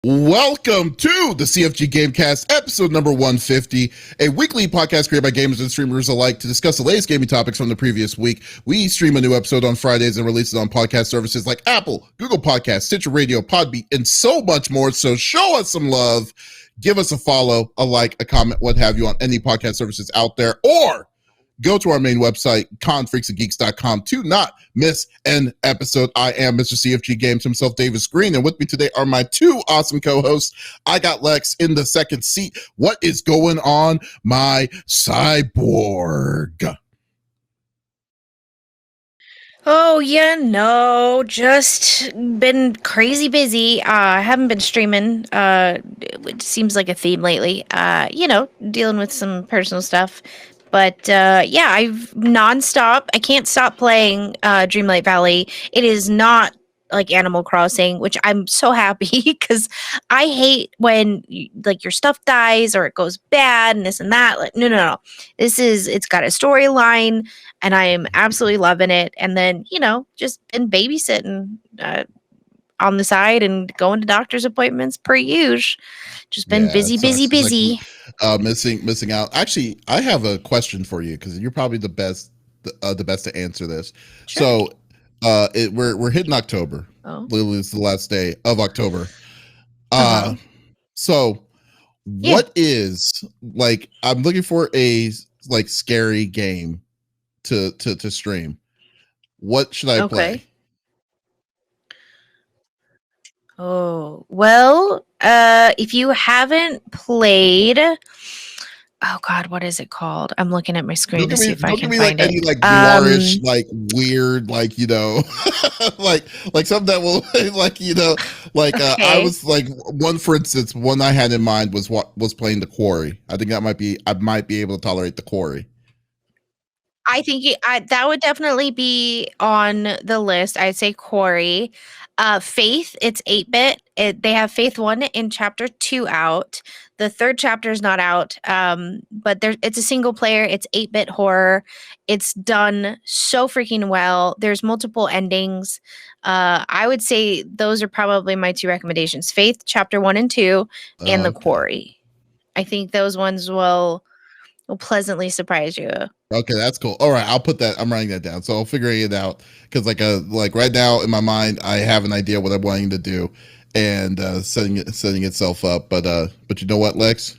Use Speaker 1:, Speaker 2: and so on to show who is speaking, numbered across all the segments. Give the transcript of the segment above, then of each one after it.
Speaker 1: Welcome to the CFG Game Cast, episode number 150, a weekly podcast created by gamers and streamers alike to discuss the latest gaming topics from the previous week. We stream a new episode on Fridays and release it on podcast services like Apple, Google Podcasts, Stitcher Radio, Podbean, and so much more. So show us some love, give us a follow, a like, a comment, what have you on any podcast services out there, or go to our main website, confreaksandgeeks.com, to not miss an episode. I am Mr. CFG Games himself, Davis Green, and with me today are my two awesome co-hosts. I got Lex in the second seat. What is going on, my cyborg?
Speaker 2: Oh, just been crazy busy. I haven't been streaming. It seems like a theme lately. Dealing with some personal stuff. But I've nonstop. I can't stop playing Dreamlight Valley. It is not like Animal Crossing, which I'm so happy because I hate when your stuff dies or it goes bad and this and that. Like, no. It's got a storyline and I am absolutely loving it. And then, just been babysitting on the side and going to doctor's appointments per usual. Just been busy.
Speaker 1: Missing out. Actually, I have a question for you because you're probably the best to answer this.
Speaker 2: Sure.
Speaker 1: So, we're hitting October.
Speaker 2: Oh.
Speaker 1: Literally, it's the last day of October. So,
Speaker 2: Yeah.
Speaker 1: what is I'm looking for a scary game to stream. What should I play?
Speaker 2: Oh, well, if you haven't played, oh God, what is it called? I'm looking at my screen to see if I can find it.
Speaker 1: Any noirish, weird, like something that will
Speaker 2: Okay.
Speaker 1: I was one, for instance, one I had in mind was playing The Quarry. I think I might be able to tolerate The Quarry.
Speaker 2: I think that would definitely be on the list. I'd say Quarry. Faith, it's 8-bit. They have Faith 1 in chapter 2 out. The third chapter is not out, but it's a single player. It's 8-bit horror. It's done so freaking well. There's multiple endings. I would say those are probably my two recommendations. Faith, chapter 1 and 2, and The Quarry. I think those ones will pleasantly surprise you.
Speaker 1: Okay, that's cool. All right, I'll put that. I'm writing that down, so I'll figure it out. Because right now in my mind, I have an idea what I'm wanting to do, and setting itself up. But you know what, Lex?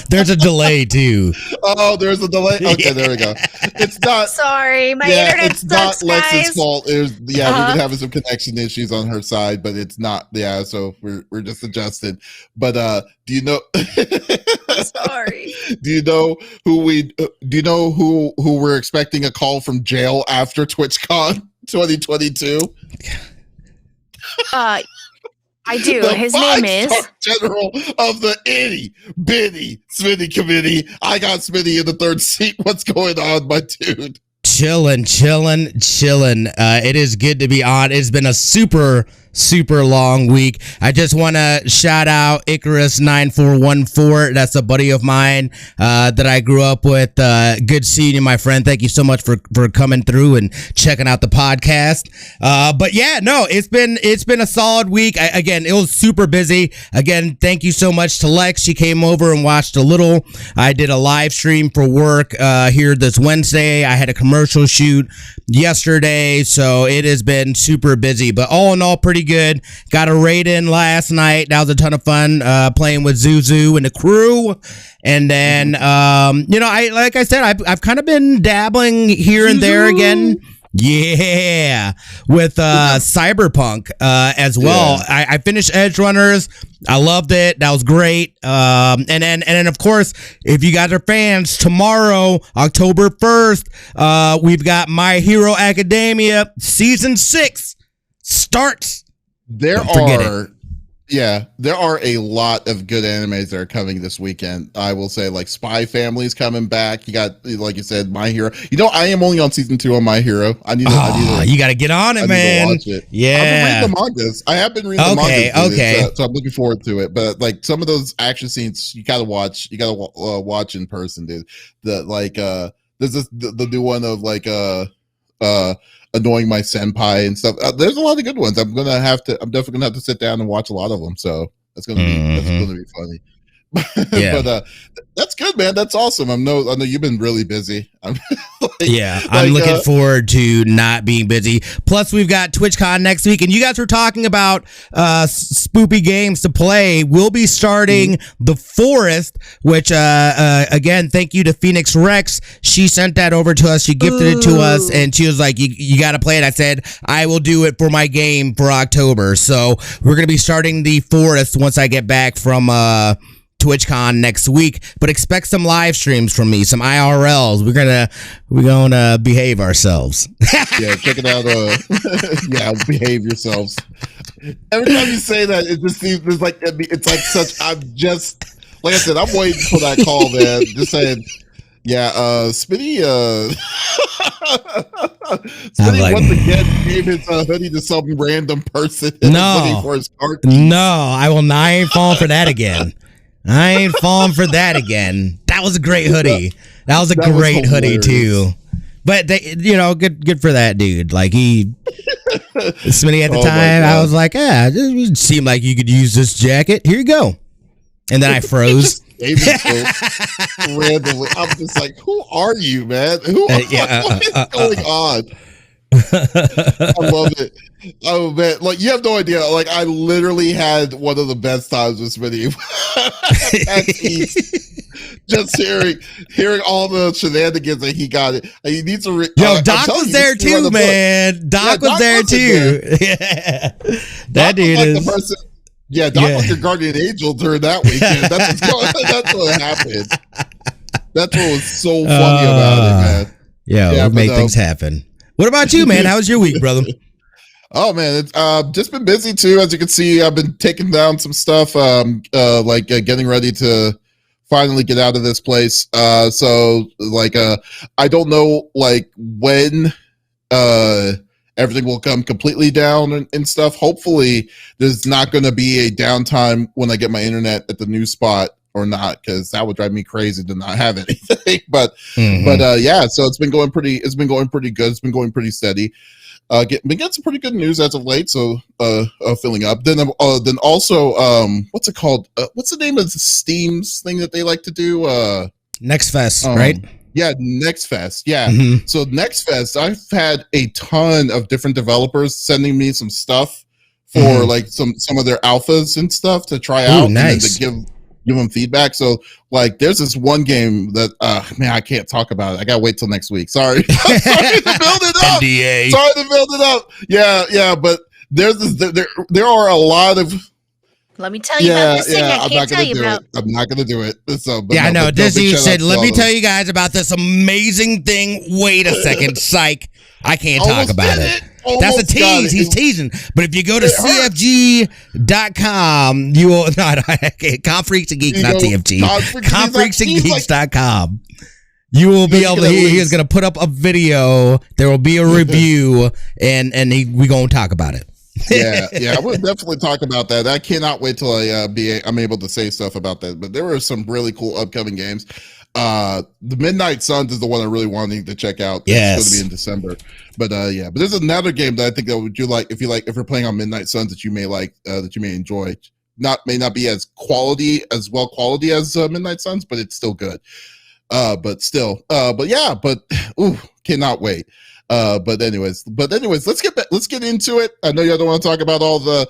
Speaker 3: There's a delay too.
Speaker 1: Oh, there's a delay. Okay, There we go. It's not.
Speaker 2: Sorry, my internet
Speaker 1: it's
Speaker 2: sucks,
Speaker 1: not Lex's
Speaker 2: guys.
Speaker 1: fault. We've been having some connection issues on her side, but it's not. Yeah, so we're just adjusted. But do you know?
Speaker 2: Sorry.
Speaker 1: Do you know who we're expecting a call from jail after TwitchCon 2022?
Speaker 2: I do.
Speaker 1: The
Speaker 2: His name is
Speaker 1: General of the itty bitty Smitty committee. I got Smitty in the third seat. What's going on, my dude?
Speaker 3: Chilling. It is good to be on. It's been a super long week. I just want to shout out Icarus9414. That's a buddy of mine that I grew up with. Good seeing you, my friend. Thank you so much for coming through and checking out the podcast. But yeah, no, it's been a solid week. Again, it was super busy. Again, thank you so much to Lex. She came over and watched a little. I did a live stream for work here this Wednesday. I had a commercial shoot yesterday, so it has been super busy. But all in all, pretty good. Got a raid in last night. That was a ton of fun playing with Zuzu and the crew. And then I've kind of been dabbling here and there again. Yeah, with Cyberpunk as well. Yeah. I finished Edge Runners. I loved it. That was great. And then of course, if you guys are fans, tomorrow, October 1st, we've got My Hero Academia season 6 starts.
Speaker 1: There are a lot of good animes that are coming this weekend. I will say, Spy Family's coming back. You got, like you said, My Hero. I am only on season 2 on My Hero.
Speaker 3: You got to get on it, man.
Speaker 1: Watch it.
Speaker 3: Yeah,
Speaker 1: I've been reading the mangas. I have been reading the mangas. Okay. So I'm looking forward to it. But some of those action scenes, you gotta watch. You gotta watch in person, dude. There's the new one of annoying my senpai and stuff. There's a lot of good ones. I'm definitely gonna have to sit down and watch a lot of them. So that's gonna be funny.
Speaker 3: Yeah.
Speaker 1: But that's good, man. That's awesome. I know you've been really busy. I'm
Speaker 3: looking forward to not being busy. Plus, we've got TwitchCon next week, and you guys were talking about spoopy games to play. We'll be starting The Forest, which again, thank you to Phoenix Rex. She sent that over to us. She gifted it to us, and she was like, "You got to play it." I said, "I will do it for my game for October." So we're gonna be starting The Forest once I get back from TwitchCon next week, but expect some live streams from me, some IRLs. We're gonna behave ourselves.
Speaker 1: Yeah, check it out. Yeah, behave yourselves. Every time you say that, it just seems like it's like such. I'm just like I said, I'm waiting for that call, man. Just saying, yeah. Smitty. Smitty once again gave his hoodie to some random person.
Speaker 3: No,
Speaker 1: for his
Speaker 3: I will not. I ain't falling for that again. I ain't falling for that again. That was a great hoodie. That was a great hoodie too. But they, good for that dude. Like Smitty at the time, I was like, it seemed like you could use this jacket. Here you go. And then I froze.
Speaker 1: Randomly, I'm just like, who are you, man? What is going on? I love it. Oh man, like you have no idea. Like I literally had one of the best times with Smitty. Just hearing all the shenanigans that he got. He needs to.
Speaker 3: Doc was there too, man. Doc was there too. Yeah, that dude is.
Speaker 1: Doc was your guardian angel during that weekend. That's what happened. That's what was so funny about it, man.
Speaker 3: Yeah, we make things happen. What about you, man? How was your week, brother?
Speaker 1: Oh man, it's just been busy too. As you can see, I've been taking down some stuff, getting ready to finally get out of this place. I don't know when everything will come completely down and stuff. Hopefully, there's not going to be a downtime when I get my internet at the new spot or not, because that would drive me crazy to not have anything. But so it's been going pretty good. It's been going pretty steady. Been getting some pretty good news as of late, so filling up. Then also, what's it called? What's the name of the Steam's thing that they like to do?
Speaker 3: Next Fest, right?
Speaker 1: Yeah, Next Fest. Yeah.
Speaker 3: Mm-hmm.
Speaker 1: So Next Fest, I've had a ton of different developers sending me some stuff for like some of their alphas and stuff to try out,
Speaker 3: nice.
Speaker 1: And then to give them feedback. So like there's this one game that I can't talk about it. I gotta wait till next week. Sorry. Sorry to build it up.
Speaker 3: NDA.
Speaker 1: Sorry to build it up. Yeah, but there are a lot of.
Speaker 2: Let me tell you about this thing I can't tell you about.
Speaker 1: I'm not gonna do it. So,
Speaker 3: I know. Disney said, let me tell you guys about this amazing thing. Wait a second, psych. I can't talk about it. That's a tease. He's teasing. But if you go to CFG.com, you will not Confreaks and Geeks, not CFG. Confreaksandgeeks.com. You will be able to hear. He is going to put up a video. There will be a review, and we're going to talk about it.
Speaker 1: Yeah, I will definitely talk about that. I cannot wait till I'm able to say stuff about that. But there are some really cool upcoming games. The Midnight Suns is the one I really wanting to check out.
Speaker 3: Yes.
Speaker 1: It's going to be in December. But there's another game that I think that would you like if you're playing on Midnight Suns that you may like that you may enjoy. May not be as quality as Midnight Suns, but it's still good. Cannot wait. But anyways, let's get into it. I know y'all don't want to talk about all the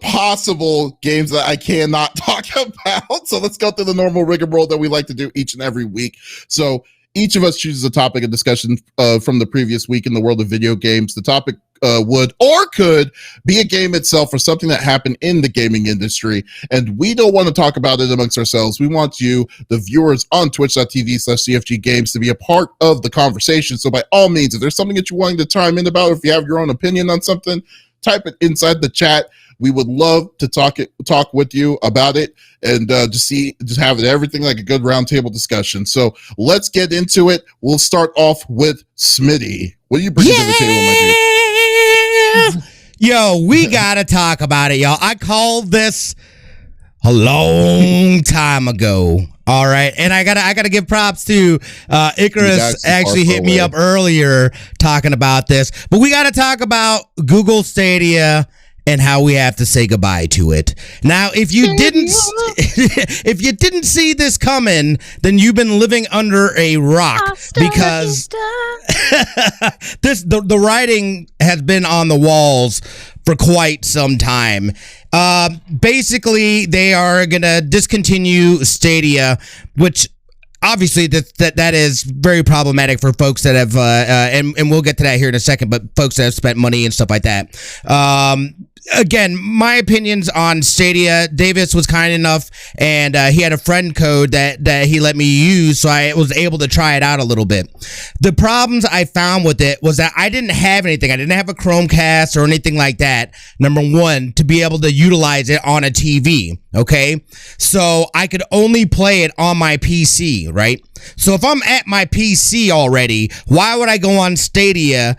Speaker 1: possible games that I cannot talk about. So let's go through the normal rigmarole that we like to do each and every week. So each of us chooses a topic of discussion from the previous week in the world of video games. The topic would or could be a game itself or something that happened in the gaming industry. And we don't want to talk about it amongst ourselves. We want you, the viewers on twitch.tv/CFG Games, to be a part of the conversation. So by all means, if there's something that you're wanting to chime in about, or if you have your own opinion on something, type it inside the chat. We would love to talk with you about it and just have everything like a good roundtable discussion. So let's get into it. We'll start off with Smitty. What do you bring to the table, my dude?
Speaker 3: Yo, we gotta talk about it, y'all. I called this a long time ago. All right, and I gotta give props to Icarus. Actually hit me up earlier talking about this, but we gotta talk about Google Stadia and how we have to say goodbye to it. Now, if you didn't see this coming, then you've been living under a rock, because the writing has been on the walls for quite some time. Basically, they are gonna discontinue Stadia, which obviously that is very problematic for folks that have and we'll get to that here in a second, but folks that have spent money and stuff like that. Again, my opinions on Stadia. Davis was kind enough, and he had a friend code that he let me use, so I was able to try it out a little bit. The problems I found with it was that I didn't have anything. I didn't have a Chromecast or anything like that, number one, to be able to utilize it on a TV, okay? So I could only play it on my PC, right? So if I'm at my PC already, why would I go on Stadia?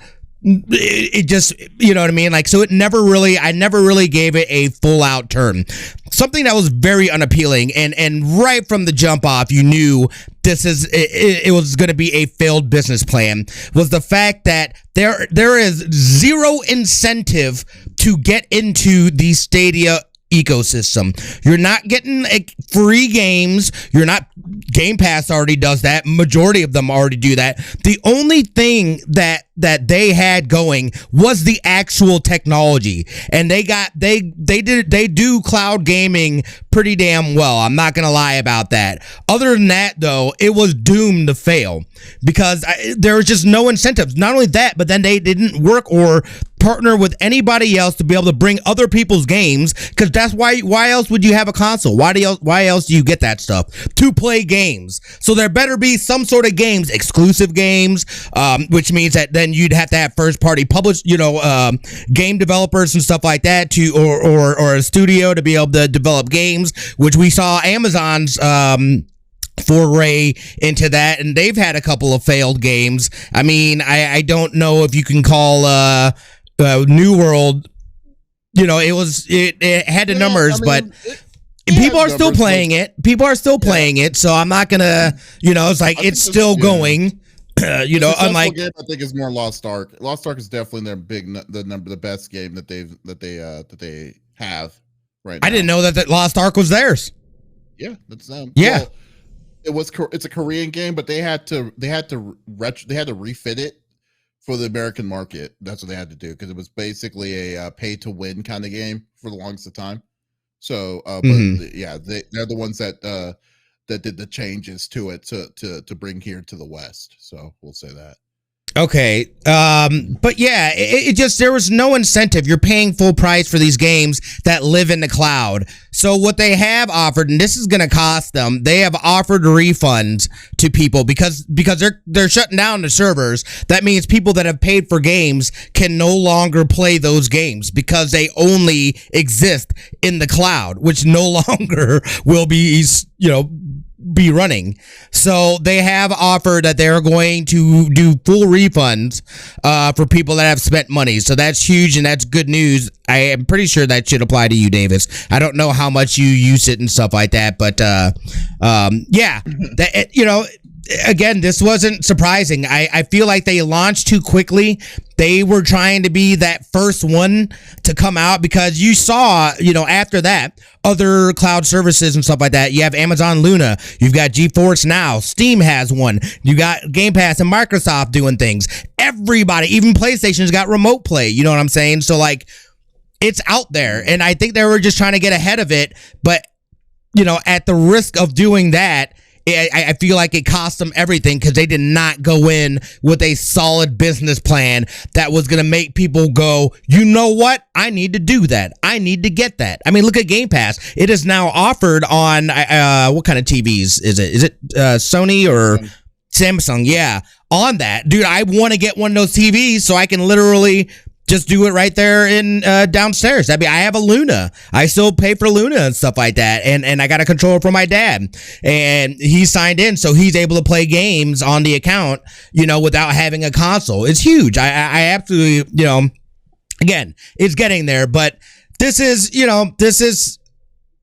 Speaker 3: It just, you know what I mean? Like, so I never really gave it a full out turn. Something that was very unappealing, and right from the jump off, you knew it was going to be a failed business plan, was the fact that there is zero incentive to get into the Stadia ecosystem. You're not getting free games. You're not. Game Pass already does that. Majority of them already do that. The only thing that they had going was the actual technology, and they do cloud gaming pretty damn well. I'm not gonna lie about that. Other than that, though, it was doomed to fail because there was just no incentives. Not only that, but then they didn't work or partner with anybody else to be able to bring other people's games, because that's why else would you have a console? Why else do you get that stuff? To play games. So there better be some sort of games, exclusive games, which means that then you'd have to have first party published, game developers and stuff like that or a studio to be able to develop games, which we saw Amazon's foray into that, and they've had a couple of failed games. I mean, I don't know if you can call New World, it had the numbers, but people are still playing it. People are still playing it, so I'm not gonna, it's like it's still going. Unlike
Speaker 1: game, I think is more Lost Ark. Lost Ark is definitely the best game that they have right now.
Speaker 3: I didn't know that Lost Ark was theirs.
Speaker 1: Yeah, that's them.
Speaker 3: Yeah.
Speaker 1: Well, it's a Korean game, but they had to refit it for the American market. That's what they had to do, because it was basically a pay to win kind of game for the longest of time. So, they're the ones that did the changes to it to bring here to the West. So we'll say that.
Speaker 3: Okay. But yeah, it just, there was no incentive. You're paying full price for these games that live in the cloud. So what they have offered, and this is going to cost them, they have offered refunds to people because they're shutting down the servers. That means people that have paid for games can no longer play those games because they only exist in the cloud, which no longer will be running. So they have offered that they're going to do full refunds for people that have spent money. So that's huge, and that's good news. I am pretty sure that should apply to you, Davis. I don't know how much you use it and stuff like that, but again, this wasn't surprising. I feel like they launched too quickly. They were trying to be that first one to come out, because you saw, after that, other cloud services and stuff like that. You have Amazon Luna. You've got GeForce Now. Steam has one. You got Game Pass and Microsoft doing things. Everybody, even PlayStation's got remote play. You know what I'm saying? So, it's out there. And I think they were just trying to get ahead of it. But, at the risk of doing that, I feel like it cost them everything, because they did not go in with a solid business plan that was going to make people go, you know what? I need to do that. I need to get that. I mean, look at Game Pass. It is now offered on what kind of TVs is it? Is it Sony or Samsung? Yeah, on that. Dude, I want to get one of those TVs so I can literally just do it right there in downstairs. I have a Luna. I still pay for Luna and stuff like that. And I got a controller for my dad. And he signed in, so he's able to play games on the account, without having a console. It's huge. I absolutely, again, it's getting there. But this is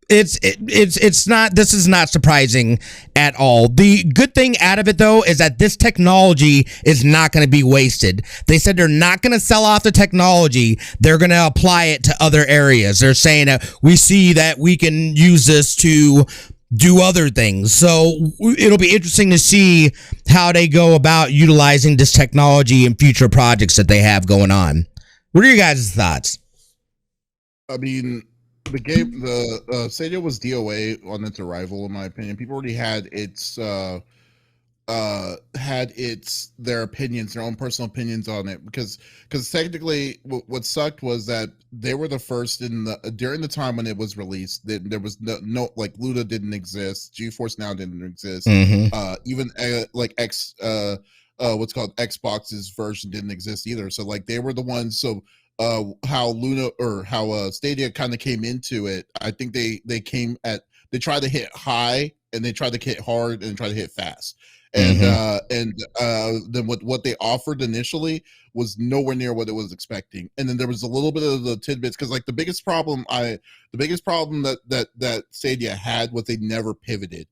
Speaker 3: It's not, this is not surprising at all. The good thing out of it though is that this technology is not going to be wasted. They said they're not going to sell off the technology. They're going to apply it to other areas. They're saying that we see that we can use this to do other things. So it'll be interesting to see how they go about utilizing this technology in future projects that they have going on. What are your guys' thoughts?
Speaker 1: I mean, the Stadia was DOA on its arrival, in my opinion. People already had their opinions, their own personal opinions on it, because technically what sucked was that they were the first during the time when it was released. There was no like Luna didn't exist, GeForce Now didn't exist, even like what's called Xbox's version didn't exist either. So like they were the ones. So how Luna or how Stadia kind of came into it, I think they tried to hit high and they tried to hit hard and try to hit fast. And then what they offered initially was nowhere near what it was expecting. And then there was a little bit of the tidbits, because like the biggest problem that Stadia had was they never pivoted.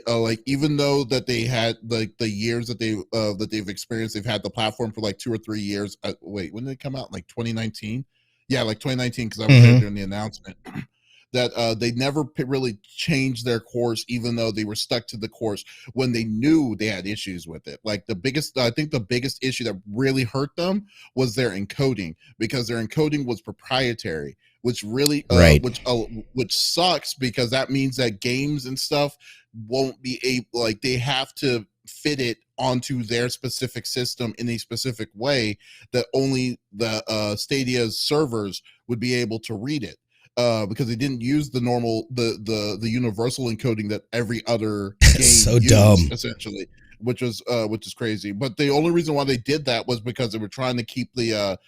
Speaker 1: Like even though that they had like the years that they've experienced, they've had the platform for like 2 or 3 years. Wait, when did it come out? Like 2019? Yeah, like 2019, because I was there during the announcement. That they never really changed their course, even though they were stuck to the course when they knew they had issues with it. Like I think the biggest issue that really hurt them was their encoding, because their encoding was proprietary, which really, which sucks, because that means that games and stuff won't be able, like they have to fit it onto their specific system in a specific way that only the Stadia's servers would be able to read it. Because they didn't use the normal the universal encoding that every other game
Speaker 3: so
Speaker 1: used,
Speaker 3: dumb,
Speaker 1: essentially, which is crazy. But the only reason why they did that was because they were trying to keep to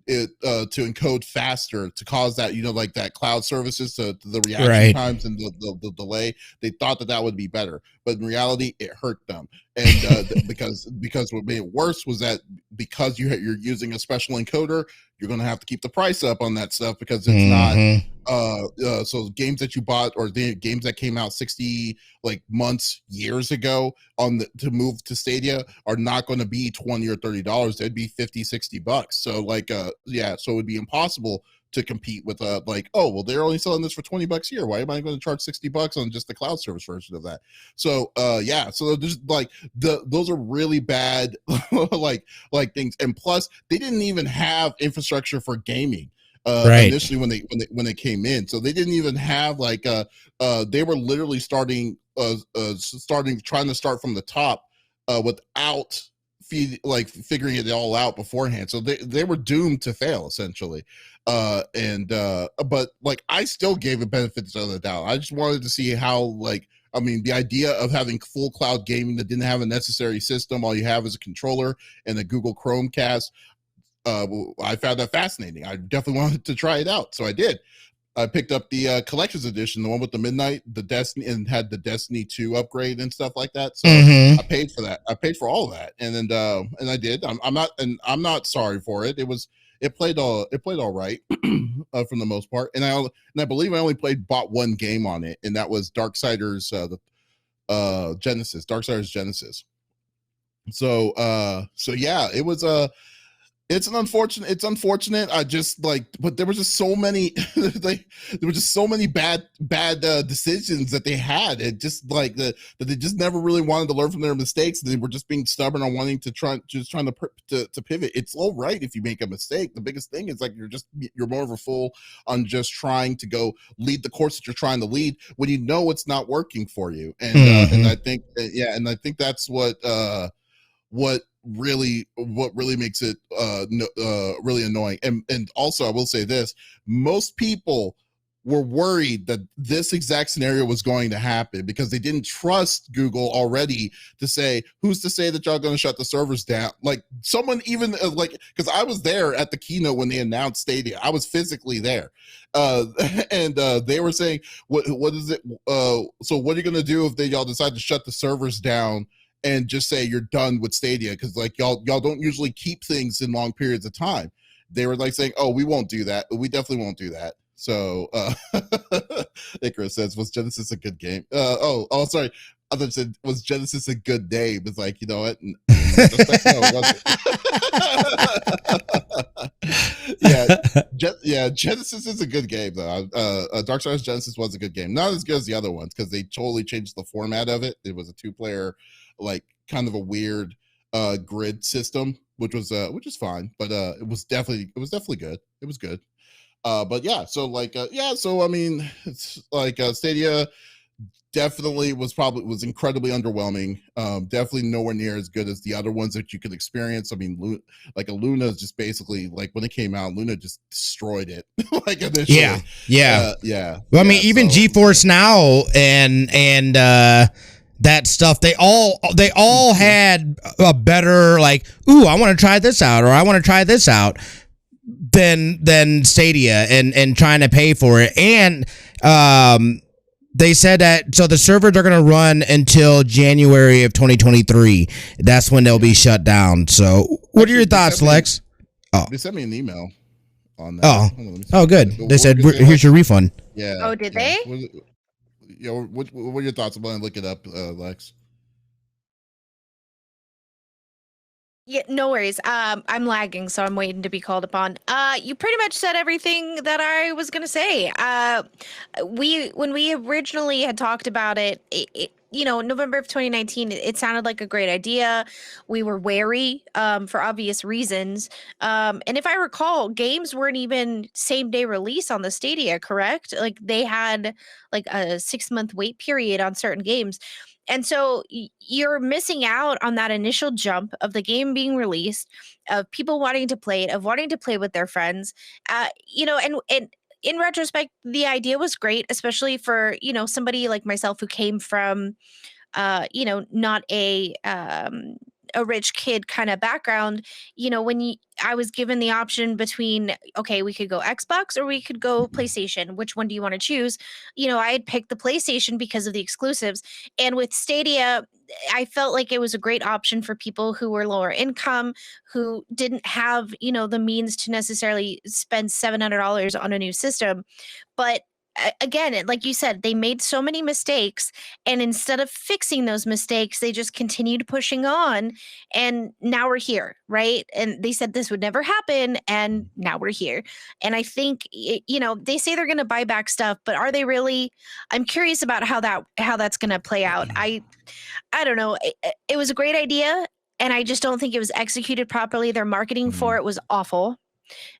Speaker 1: encode faster, to cause that, like that cloud services, to the reaction times and the delay. They thought that would be better, but in reality it hurt them. And because what made it worse was that because you're using a special encoder, you're going to have to keep the price up on that stuff, because it's not so games that you bought, or the games that came out 60 like months, years ago to move to Stadia, are not going to be $20 or $30. They'd be $50-$60. So like so it would be impossible to compete with like, oh well, they're only selling this for $20 here, why am I going to charge $60 on just the cloud service version of that? So so there's like those are really bad like things. And plus they didn't even have infrastructure for gaming initially when they came in. So they didn't even have like they were literally trying to start from the top without figuring it all out beforehand. So they were doomed to fail, essentially. But like I still gave it benefits of the doubt. I just wanted to see how, the idea of having full cloud gaming that didn't have a necessary system, all you have is a controller and a Google Chromecast. I found that fascinating. I definitely wanted to try it out, so I did. I picked up the collector's edition, the one with the Midnight, the Destiny, and had the Destiny 2 upgrade and stuff like that. So I paid for that. I paid for all of that, and I did. I'm not sorry for it. It played all right for the most part. And I believe I only bought one game on it, and that was Darksiders Genesis. Darksiders Genesis. So yeah, it was it's unfortunate. I just but there were just so many there were just so many bad decisions that they had. It just that they just never really wanted to learn from their mistakes. They were just being stubborn on wanting to trying to pivot. It's all right if you make a mistake. The biggest thing is you're more of a fool on just trying to go lead the course that you're trying to lead when you know it's not working for you. And and I think that's what really makes it really annoying. And also I will say this, most people were worried that this exact scenario was going to happen because they didn't trust Google already to say, who's to say that y'all going to shut the servers down? Like someone even because I was there at the keynote when they announced Stadia. I was physically there. And they were saying, what is it? So what are you going to do if y'all decide to shut the servers down and just say you're done with Stadia? Because y'all don't usually keep things in long periods of time. They were saying, oh, we won't do that. We definitely won't do that. So Icarus says, was Genesis a good game? Sorry. Others said, was Genesis a good name? It's like, you know what? No, it wasn't. Genesis is a good game though. Darksiders Genesis was a good game. Not as good as the other ones because they totally changed the format of it. It was a 2-player, like kind of a weird grid system, which was fine, but it was definitely good. It was good. But yeah, so I mean, it's like Stadia definitely was incredibly underwhelming. Definitely nowhere near as good as the other ones that you could experience. I mean, Luna is just basically like when it came out, Luna just destroyed it. Like initially.
Speaker 3: Yeah. Well, I mean, even GeForce Now and that stuff, they all had a better like, ooh, I want to try this out, or I want to try this out than Stadia and trying to pay for it. And they said that so the servers are going to run until January of 2023. That's when they'll be shut down. So what are your thoughts, Lex?
Speaker 1: They sent me an email on that.
Speaker 3: Oh, good. They said, here's your refund.
Speaker 1: Yeah.
Speaker 2: Oh, did they?
Speaker 1: What are your thoughts? I'm going to look it up, Lex.
Speaker 2: Yeah, no worries. I'm lagging, so I'm waiting to be called upon. You pretty much said everything that I was gonna say. When we originally had talked about it, November of 2019, it sounded like a great idea. We were wary, for obvious reasons. And if I recall, games weren't even same day release on the Stadia, correct? Like they had like a 6-month wait period on certain games. And so you're missing out on that initial jump of the game being released, of people wanting to play it, of wanting to play with their friends. And in retrospect, the idea was great, especially for, somebody like myself who came from, not a rich kid kind of background. When I was given the option between, okay, we could go Xbox or we could go PlayStation. Which one do you want to choose? I had picked the PlayStation because of the exclusives. And with Stadia, I felt like it was a great option for people who were lower income, who didn't have, the means to necessarily spend $700 on a new system. But again, like you said, they made so many mistakes, and instead of fixing those mistakes, they just continued pushing on, and now we're here, right? And they said this would never happen, and now we're here. And I think they say they're going to buy back stuff, but are they really? I'm curious about how that's going to play out. I don't know. It was a great idea, and I just don't think it was executed properly. Their marketing for it was awful.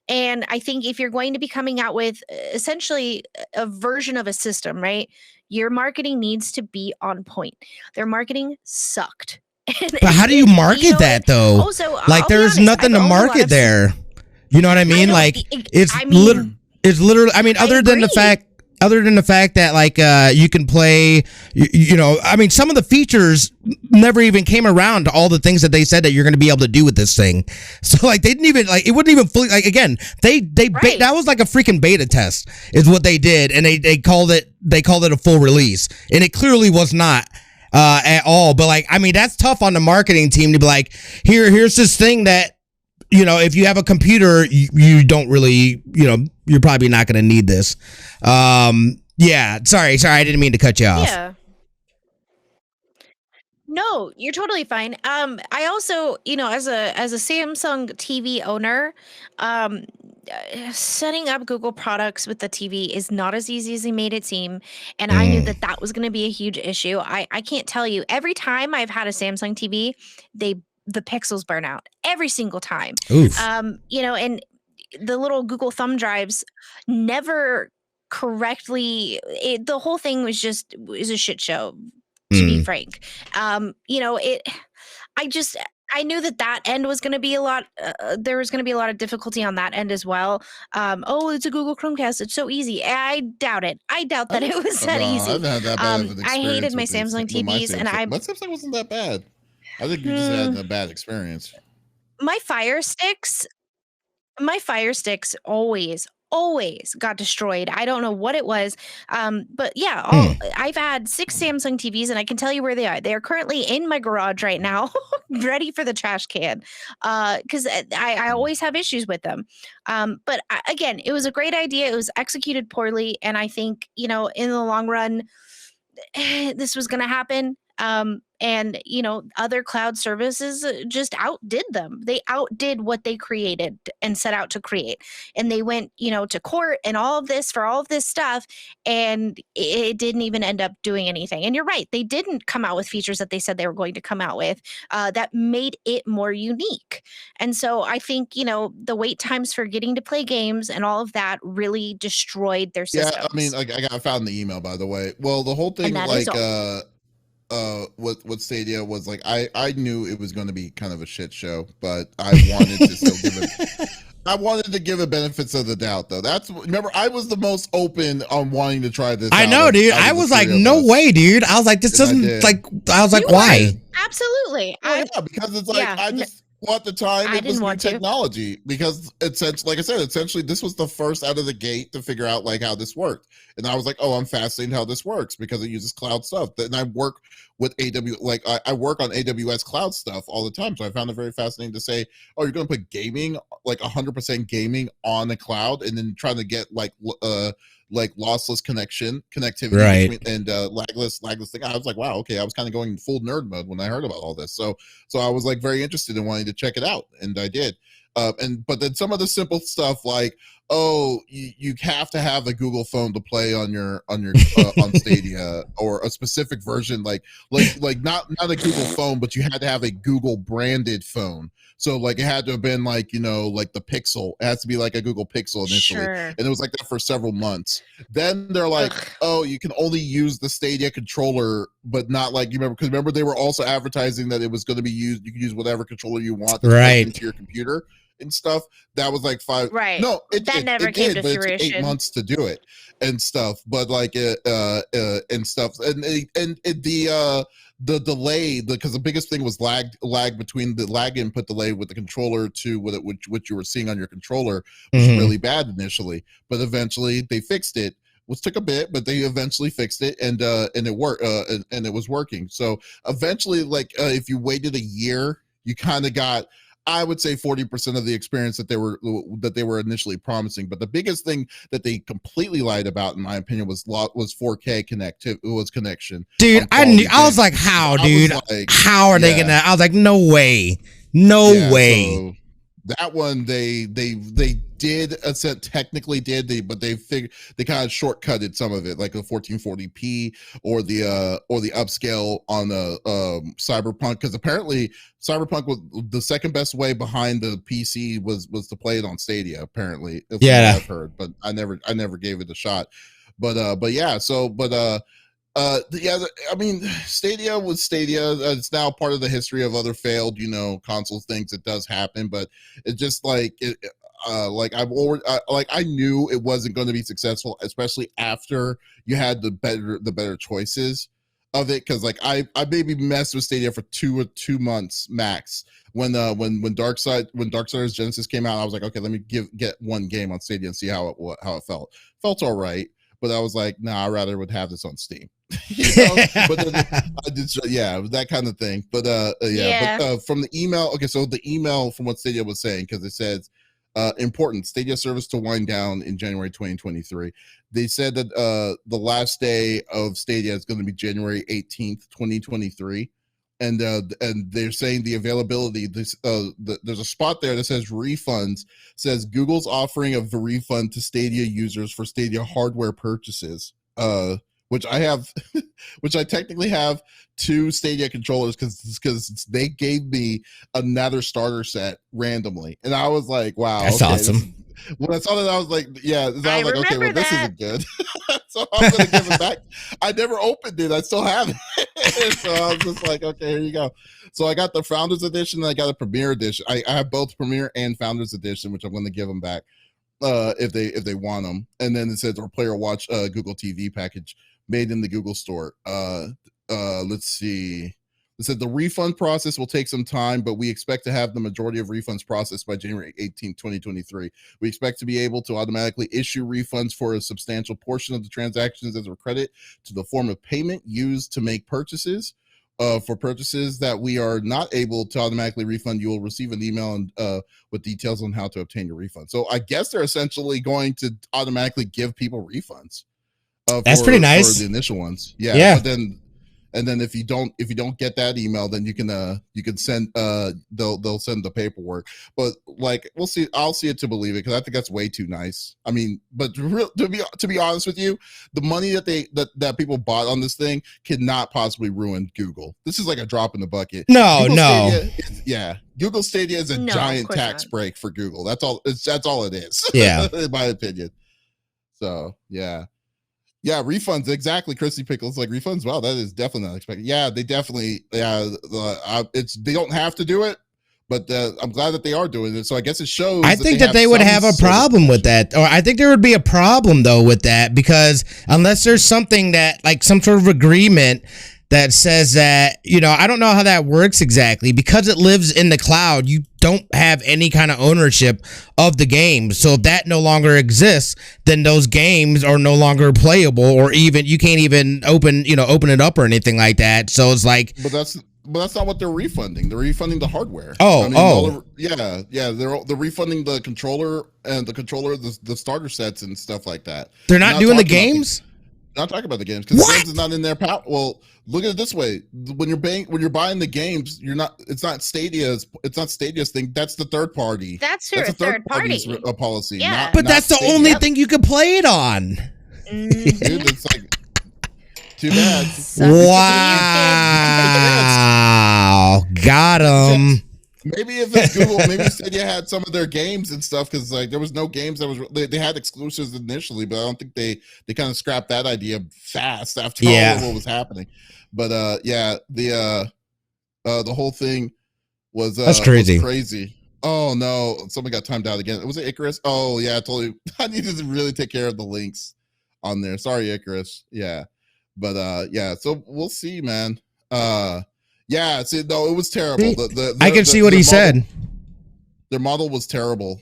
Speaker 2: And I think if you're going to be coming out with essentially a version of a system, right, your marketing needs to be on point. Their marketing sucked.
Speaker 3: But how do you market that though?
Speaker 2: Also,
Speaker 3: like there's nothing to market there. You know what I mean? It's literally. I mean, other than the fact that like you can play, I mean, some of the features never even came around to all the things that they said that you're going to be able to do with this thing. So like they didn't even it wouldn't even fully again. That was like a freaking beta test is what they did, and they called it a full release, and it clearly was not at all. But like, I mean, that's tough on the marketing team to be like, here's this thing that. If you have a computer, you don't really, you're probably not going to need this. Yeah, sorry, I didn't mean to cut you off.
Speaker 2: Yeah. No, you're totally fine. I also, as a Samsung TV owner, setting up Google products with the TV is not as easy as they made it seem, and I knew that was going to be a huge issue. I can't tell you. Every time I've had a Samsung TV, the pixels burn out every single time.
Speaker 3: Oof.
Speaker 2: And the little Google thumb drives never correctly. The whole thing was a shit show, to be frank. I knew that end was going to be a lot. There was going to be a lot of difficulty on that end as well. It's a Google Chromecast. It's so easy. I doubt it. I doubt that it was that easy.
Speaker 1: I've had that bad of an
Speaker 2: I hated my Samsung TVs, and
Speaker 1: my Samsung wasn't that bad. I think you just had a bad experience.
Speaker 2: My Fire Sticks always got destroyed. I don't know what it was. But yeah, I've had 6 Samsung TVs, and I can tell you where they are. They are currently in my garage right now, ready for the trash can. Because I always have issues with them. But again, it was a great idea. It was executed poorly, and I think, in the long run, this was going to happen. And other cloud services just outdid them. They outdid what they created and set out to create. And they went, to court and all of this stuff. And it didn't even end up doing anything. And you're right. They didn't come out with features that they said they were going to come out with that made it more unique. And so I think, the wait times for getting to play games and all of that really destroyed their systems.
Speaker 1: Yeah, I mean, I found the email, by the way. Well, the whole thing, with Stadia was like, I knew it was going to be kind of a shit show, but I wanted to still give it. I wanted to give it benefits of the doubt, though. Remember, I was the most open on wanting to try this.
Speaker 3: I know, dude. I was like, no way, dude. I was like, this doesn't I was like, why?
Speaker 2: Absolutely.
Speaker 1: Yeah, because it's like well, at the time, it was new technology because essentially, like I said, essentially this was the first out of the gate to figure out like how this worked. And I was like, oh, I'm fascinated how this works because it uses cloud stuff. And I work with I work on AWS cloud stuff all the time. So I found it very fascinating to say, oh, you're going to put gaming, like 100% gaming on the cloud and then trying to get like lossless connectivity,
Speaker 3: right,
Speaker 1: and lagless thing. I was like, wow, okay. I was kind of going full nerd mode when I heard about all this. So I was like very interested in wanting to check it out, and I did. But then some of the simple stuff like, oh, you have to have a Google phone to play on your on Stadia, or a specific version, like not a Google phone, but you had to have a Google branded phone. So like it had to have been like, like the Pixel. It has to be like a Google Pixel initially. Sure. And it was like that for several months. Then they're like, oh, you can only use the Stadia controller, but not like, remember they were also advertising that it was going to be used. You can use whatever controller you want into your computer and stuff. That was like 5.
Speaker 2: Right.
Speaker 1: No,
Speaker 2: that never came to fruition.
Speaker 1: It took 8 months to do it and stuff. But like and stuff, and the delay, because the biggest thing was lag between the lag input delay with the controller to what you were seeing on your controller was really bad initially, but eventually they fixed it. Which took a bit, but they eventually fixed it, and it worked, and it was working. So eventually, like if you waited a year, you kind of got, I would say, 40% of the experience that they were initially promising. But the biggest thing that they completely lied about, in my opinion, was 4K connection.
Speaker 3: Dude, I was like, how, dude? How are they gonna? I was like, no way, no way.
Speaker 1: So that one they did technically did, but they kind of shortcutted some of it, like the 1440p or the upscale on the Cyberpunk, because apparently Cyberpunk was the second best way behind the PC was to play it on Stadia, apparently.
Speaker 3: Yeah,
Speaker 1: I've heard, but I never gave it a shot. But yeah, so yeah, I mean, Stadia was Stadia. It's now part of the history of other failed, console things. It does happen, but it's just like I knew it wasn't going to be successful, especially after you had the better choices of it. Because like I maybe messed with Stadia for 2 months max. When Darksiders Genesis came out, I was like, okay, let me get one game on Stadia and see how it felt. Felt all right, but I was like, nah, I rather would have this on Steam. But then I did, that kind of thing. But but from the email, okay, so the email from what Stadia was saying, because it says important Stadia service to wind down in January 2023. They said that the last day of Stadia is going to be January 18th, 2023. And they're saying the availability, there's a spot there that says refunds, says Google's offering a refund to Stadia users for Stadia hardware purchases, which I technically have 2 Stadia controllers because they gave me another starter set randomly, and I was like, wow,
Speaker 3: that's awesome.
Speaker 1: When I saw that, I was like, I was like, okay, well, this isn't good. So I'm gonna give it back. I never opened it. I still have it. So I was just like, okay, here you go. So I got the Founders Edition and I got a Premier Edition. I have both Premier and Founders Edition, which I'm going to give them back if they want them. And then it says our Player Watch Google TV package made in the Google Store. Let's see. It said the refund process will take some time, but we expect to have the majority of refunds processed by January 18, 2023. We expect to be able to automatically issue refunds for a substantial portion of the transactions as a credit to the form of payment used to make purchases. For purchases that we are not able to automatically refund, you will receive an email and with details on how to obtain your refund. So I guess they're essentially going to automatically give people refunds.
Speaker 3: That's pretty nice
Speaker 1: for the initial ones. Yeah. But then if you don't get that email, then you can send they'll send the paperwork. But like we'll see, I'll see it to believe it, because I think that's way too nice. I mean, but to be honest with you, the money that people bought on this thing cannot possibly ruin Google. This is like a drop in the bucket.
Speaker 3: No.
Speaker 1: Google Stadia is a giant tax break for Google. That's all it is.
Speaker 3: Yeah.
Speaker 1: In my opinion. So yeah, refunds, exactly. Chrissy Pickles, like refunds. Wow, that is definitely not expected. Yeah, they definitely. Yeah, they don't have to do it, but I'm glad that they are doing it. So I guess it shows.
Speaker 3: I think that they would have a problem with that, or I think there would be a problem though with that, because unless there's something that, like, some sort of agreement that says that, I don't know how that works exactly, because it lives in the cloud. You don't have any kind of ownership of the game. So if that no longer exists, then those games are no longer playable, or even you can't even open it up or anything like that. So it's like,
Speaker 1: but that's not what they're refunding. They're refunding the hardware. They're refunding the controller and the starter sets and stuff like that.
Speaker 3: They're not doing the games.
Speaker 1: Not talking about the games, because the games is not in their power. Well, look at it this way: when you're buying the games, it's not Stadia's thing. That's the third party.
Speaker 2: That's a third party
Speaker 1: policy.
Speaker 2: Yeah,
Speaker 3: but that's the only thing you can play it on.
Speaker 1: Dude, it's like too bad.
Speaker 3: Wow, got him.
Speaker 1: Maybe if it's Google, maybe Stadia had some of their games and stuff, because like there was no games they had exclusives initially, but I don't think they kind of scrapped that idea fast after all of what was happening. But the whole thing was
Speaker 3: that's crazy.
Speaker 1: Was crazy. Oh no, someone got timed out again. Was it Icarus? Oh yeah, I totally. I needed to really take care of the links on there. Sorry, Icarus. Yeah, but so we'll see, man. Yeah, see, no, it was terrible.
Speaker 3: I can see what he said.
Speaker 1: Their model was terrible.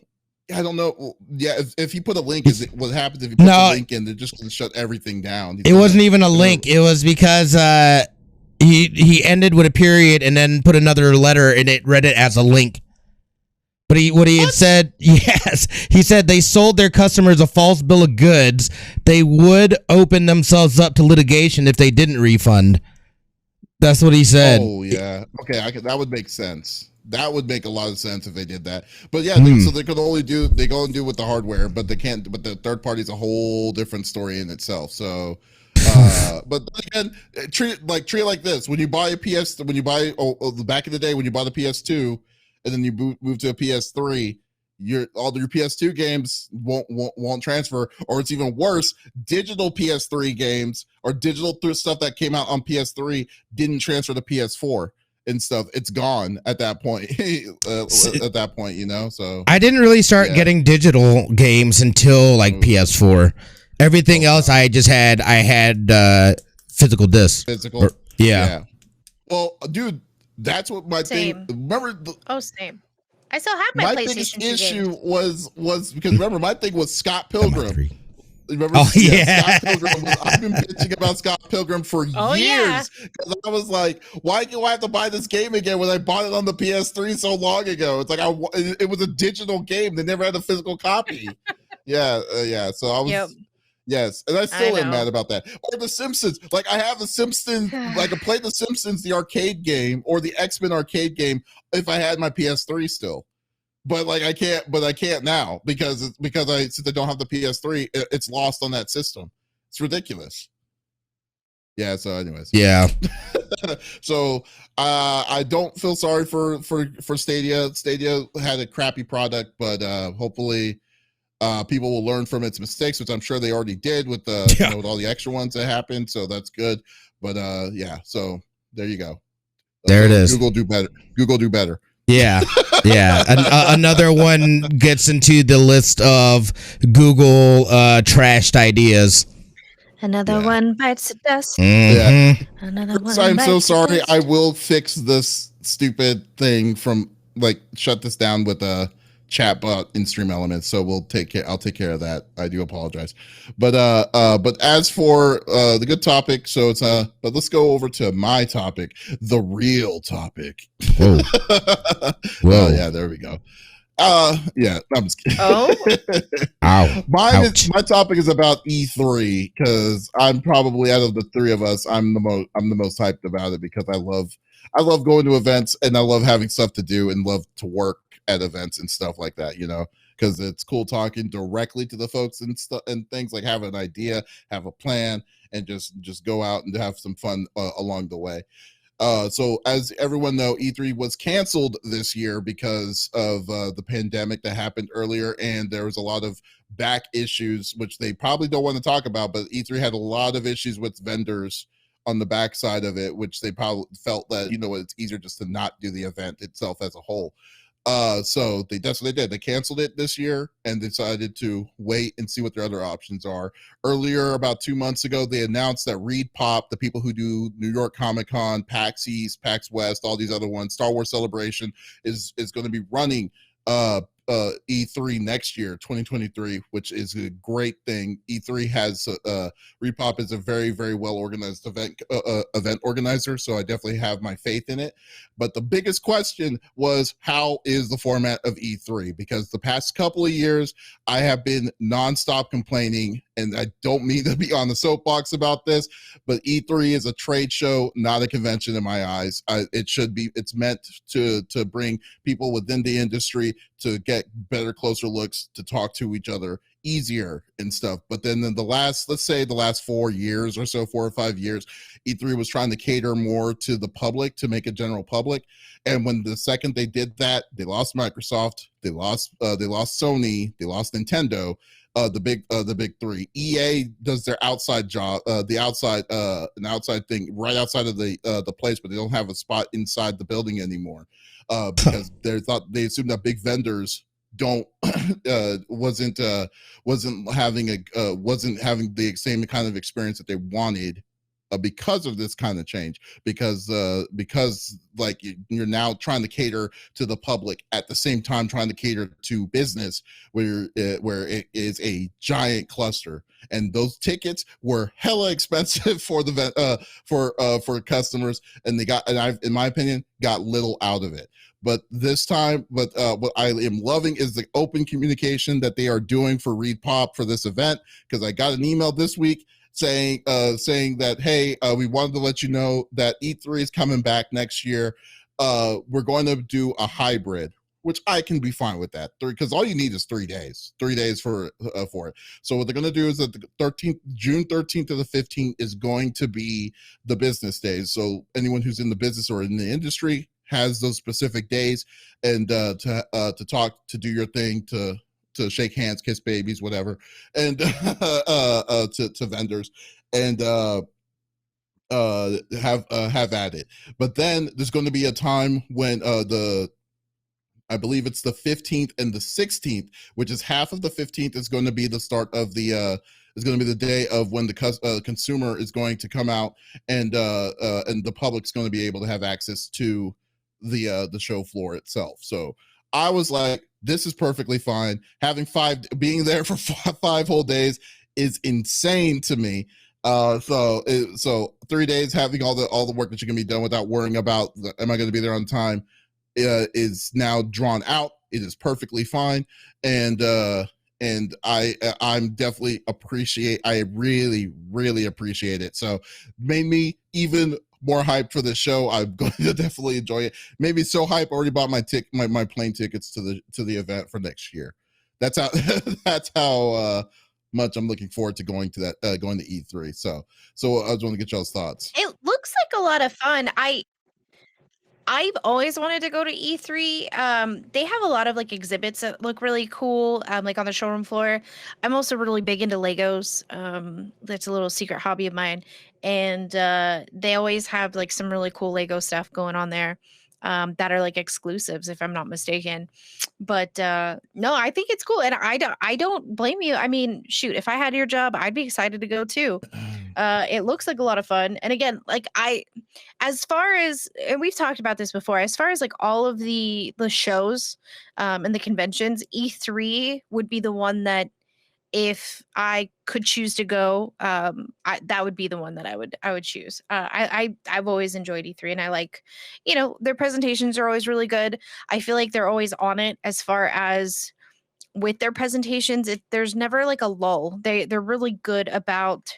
Speaker 1: I don't know. Yeah, if you put a link, what happens if you put a link in? They're just going to shut everything down.
Speaker 3: It wasn't even a link. It was because he ended with a period and then put another letter, and it read it as a link. But what he had said, yes, he said they sold their customers a false bill of goods. They would open themselves up to litigation if they didn't refund. That's what he said.
Speaker 1: Oh yeah. Okay, that would make sense. That would make a lot of sense if they did that. But yeah, so they could only do with the hardware, but they can't. But the third party is a whole different story in itself. So, but again, treat it like this: when you buy back in the day when you buy the PS2, and then you move to a PS3. All your PS2 games won't transfer, or it's even worse. Digital PS3 games or digital stuff that came out on PS3 didn't transfer to PS4 and stuff. It's gone at that point. So
Speaker 3: I didn't really start getting digital games until like PS4. Everything else, I had physical discs.
Speaker 1: Physical.
Speaker 3: Yeah.
Speaker 1: Well, dude, that's what my thing. Remember?
Speaker 2: Same. I still have my PlayStation 2
Speaker 1: biggest issue was because remember, my thing was Scott Pilgrim. Remember?
Speaker 3: Scott
Speaker 1: Pilgrim. I've been bitching about Scott Pilgrim for years because I was like, why do I have to buy this game again when I bought it on the PS3 so long ago? It's like it was a digital game. They never had a physical copy. So I was. Yes, and I still am mad about that. Or The Simpsons. Like, I have The Simpsons. Like, I played The Simpsons, the arcade game, or the X-Men arcade game if I had my PS3 still. But like, I can't now because since I don't have the PS3, it's lost on that system. It's ridiculous. Yeah. So, anyways.
Speaker 3: Yeah.
Speaker 1: So, I don't feel sorry for Stadia. Stadia had a crappy product, but hopefully. People will learn from its mistakes, which I'm sure they already did with with all the extra ones that happened. So that's good. But so there you go.
Speaker 3: There it is.
Speaker 1: Google do better.
Speaker 3: Yeah. Another one gets into the list of Google trashed ideas.
Speaker 2: Another
Speaker 1: Yeah.
Speaker 2: one bites the dust.
Speaker 1: Yeah.
Speaker 2: Another
Speaker 1: Chris,
Speaker 2: one
Speaker 1: I'm so
Speaker 2: bites the
Speaker 1: sorry.
Speaker 2: dust.
Speaker 1: I will fix this stupid thing from shut this down with a chat bot in Stream Elements. So we'll take care. I'll take care of that. I do apologize. But as for the good topic, so it's but let's go over to my topic, the real topic.
Speaker 3: Whoa.
Speaker 1: Oh yeah, there we go. Yeah, I'm just kidding.
Speaker 2: Oh.
Speaker 3: Ow.
Speaker 1: My
Speaker 3: Ouch.
Speaker 1: topic is about E3 because I'm probably out of the three of us, I'm the most hyped about it because I love going to events and I love having stuff to do and love to work at events and stuff like that, because it's cool talking directly to the folks and stuff and things, like have an idea, have a plan, and just go out and have some fun along the way. So as everyone know, E3 was canceled this year because of the pandemic that happened earlier, and there was a lot of back issues, which they probably don't want to talk about, but E3 had a lot of issues with vendors on the backside of it, which they probably felt that, it's easier just to not do the event itself as a whole. So that's what they did. They canceled it this year and decided to wait and see what their other options are. Earlier, about 2 months ago, they announced that ReedPop, the people who do New York Comic Con, PAX East, PAX West, all these other ones, Star Wars Celebration is going to be running E3 next year, 2023, which is a great thing. E3 has ReedPop is a very, very well organized event organizer, so I definitely have my faith in it. But the biggest question was, how is the format of E3? Because the past couple of years, I have been nonstop complaining, and I don't mean to be on the soapbox about this, but E3 is a trade show, not a convention in my eyes. It's meant to bring people within the industry to get better, closer looks, to talk to each other easier and stuff. But then in the last 4 years or so, 4 or 5 years, E3 was trying to cater more to the public, to make it general public. And when the second they did that, they lost Microsoft, they lost Sony, they lost Nintendo, the big three. EA does their outside job, an outside thing right outside of the place, but they don't have a spot inside the building anymore, because they assumed that big vendors don't wasn't having the same kind of experience that they wanted, because of this kind of change, because like you're now trying to cater to the public at the same time trying to cater to business, where it is a giant cluster, and those tickets were hella expensive for the for customers, and I, in my opinion, got little out of it. But this time, what I am loving is the open communication that they are doing for ReedPop for this event, because I got an email this week saying that, hey, we wanted to let you know that E3 is coming back next year. We're going to do a hybrid, which I can be fine with that, because all you need is 3 days for it. So what they're going to do is that the June 13th to the 15th is going to be the business days. So anyone who's in the business or in the industry has those specific days, and to talk, to do your thing, to shake hands, kiss babies, whatever, and to vendors, and have at it. But then there's going to be a time when I believe it's the 15th and the 16th, which is half of the 15th is going to be the start of the is going to be the day of when the consumer is going to come out, and the public's going to be able to have access to the show floor itself. So I was like, this is perfectly fine. Being there for 5 whole days is insane to me. So 3 days having all the work that you can be done without worrying about am I going to be there on time, is now drawn out. It is perfectly fine, and I'm definitely I really appreciate it. So made me even more hyped for the show. I'm going to definitely enjoy it. Maybe so hype, already bought my plane tickets to the event for next year. That's how much I'm looking forward to going to E3. So I just want to get y'all's thoughts.
Speaker 2: It looks like a lot of fun. I've always wanted to go to E3. They have a lot of like exhibits that look really cool, like on the showroom floor. I'm also really big into Legos. That's a little secret hobby of mine. And they always have like some really cool Lego stuff going on there, that are like exclusives, if I'm not mistaken. But no, I think it's cool, and I don't blame you. I mean, shoot, if I had your job, I'd be excited to go too. It looks like a lot of fun. And again, like as far as, and we've talked about this before, as far as like all of the shows and the conventions, E3 would be the one that if I could choose to go, that would be the one that I would choose. I've always enjoyed E3, and I like, their presentations are always really good. I feel like they're always on it as far as with their presentations. There's never like a lull. They're really good about,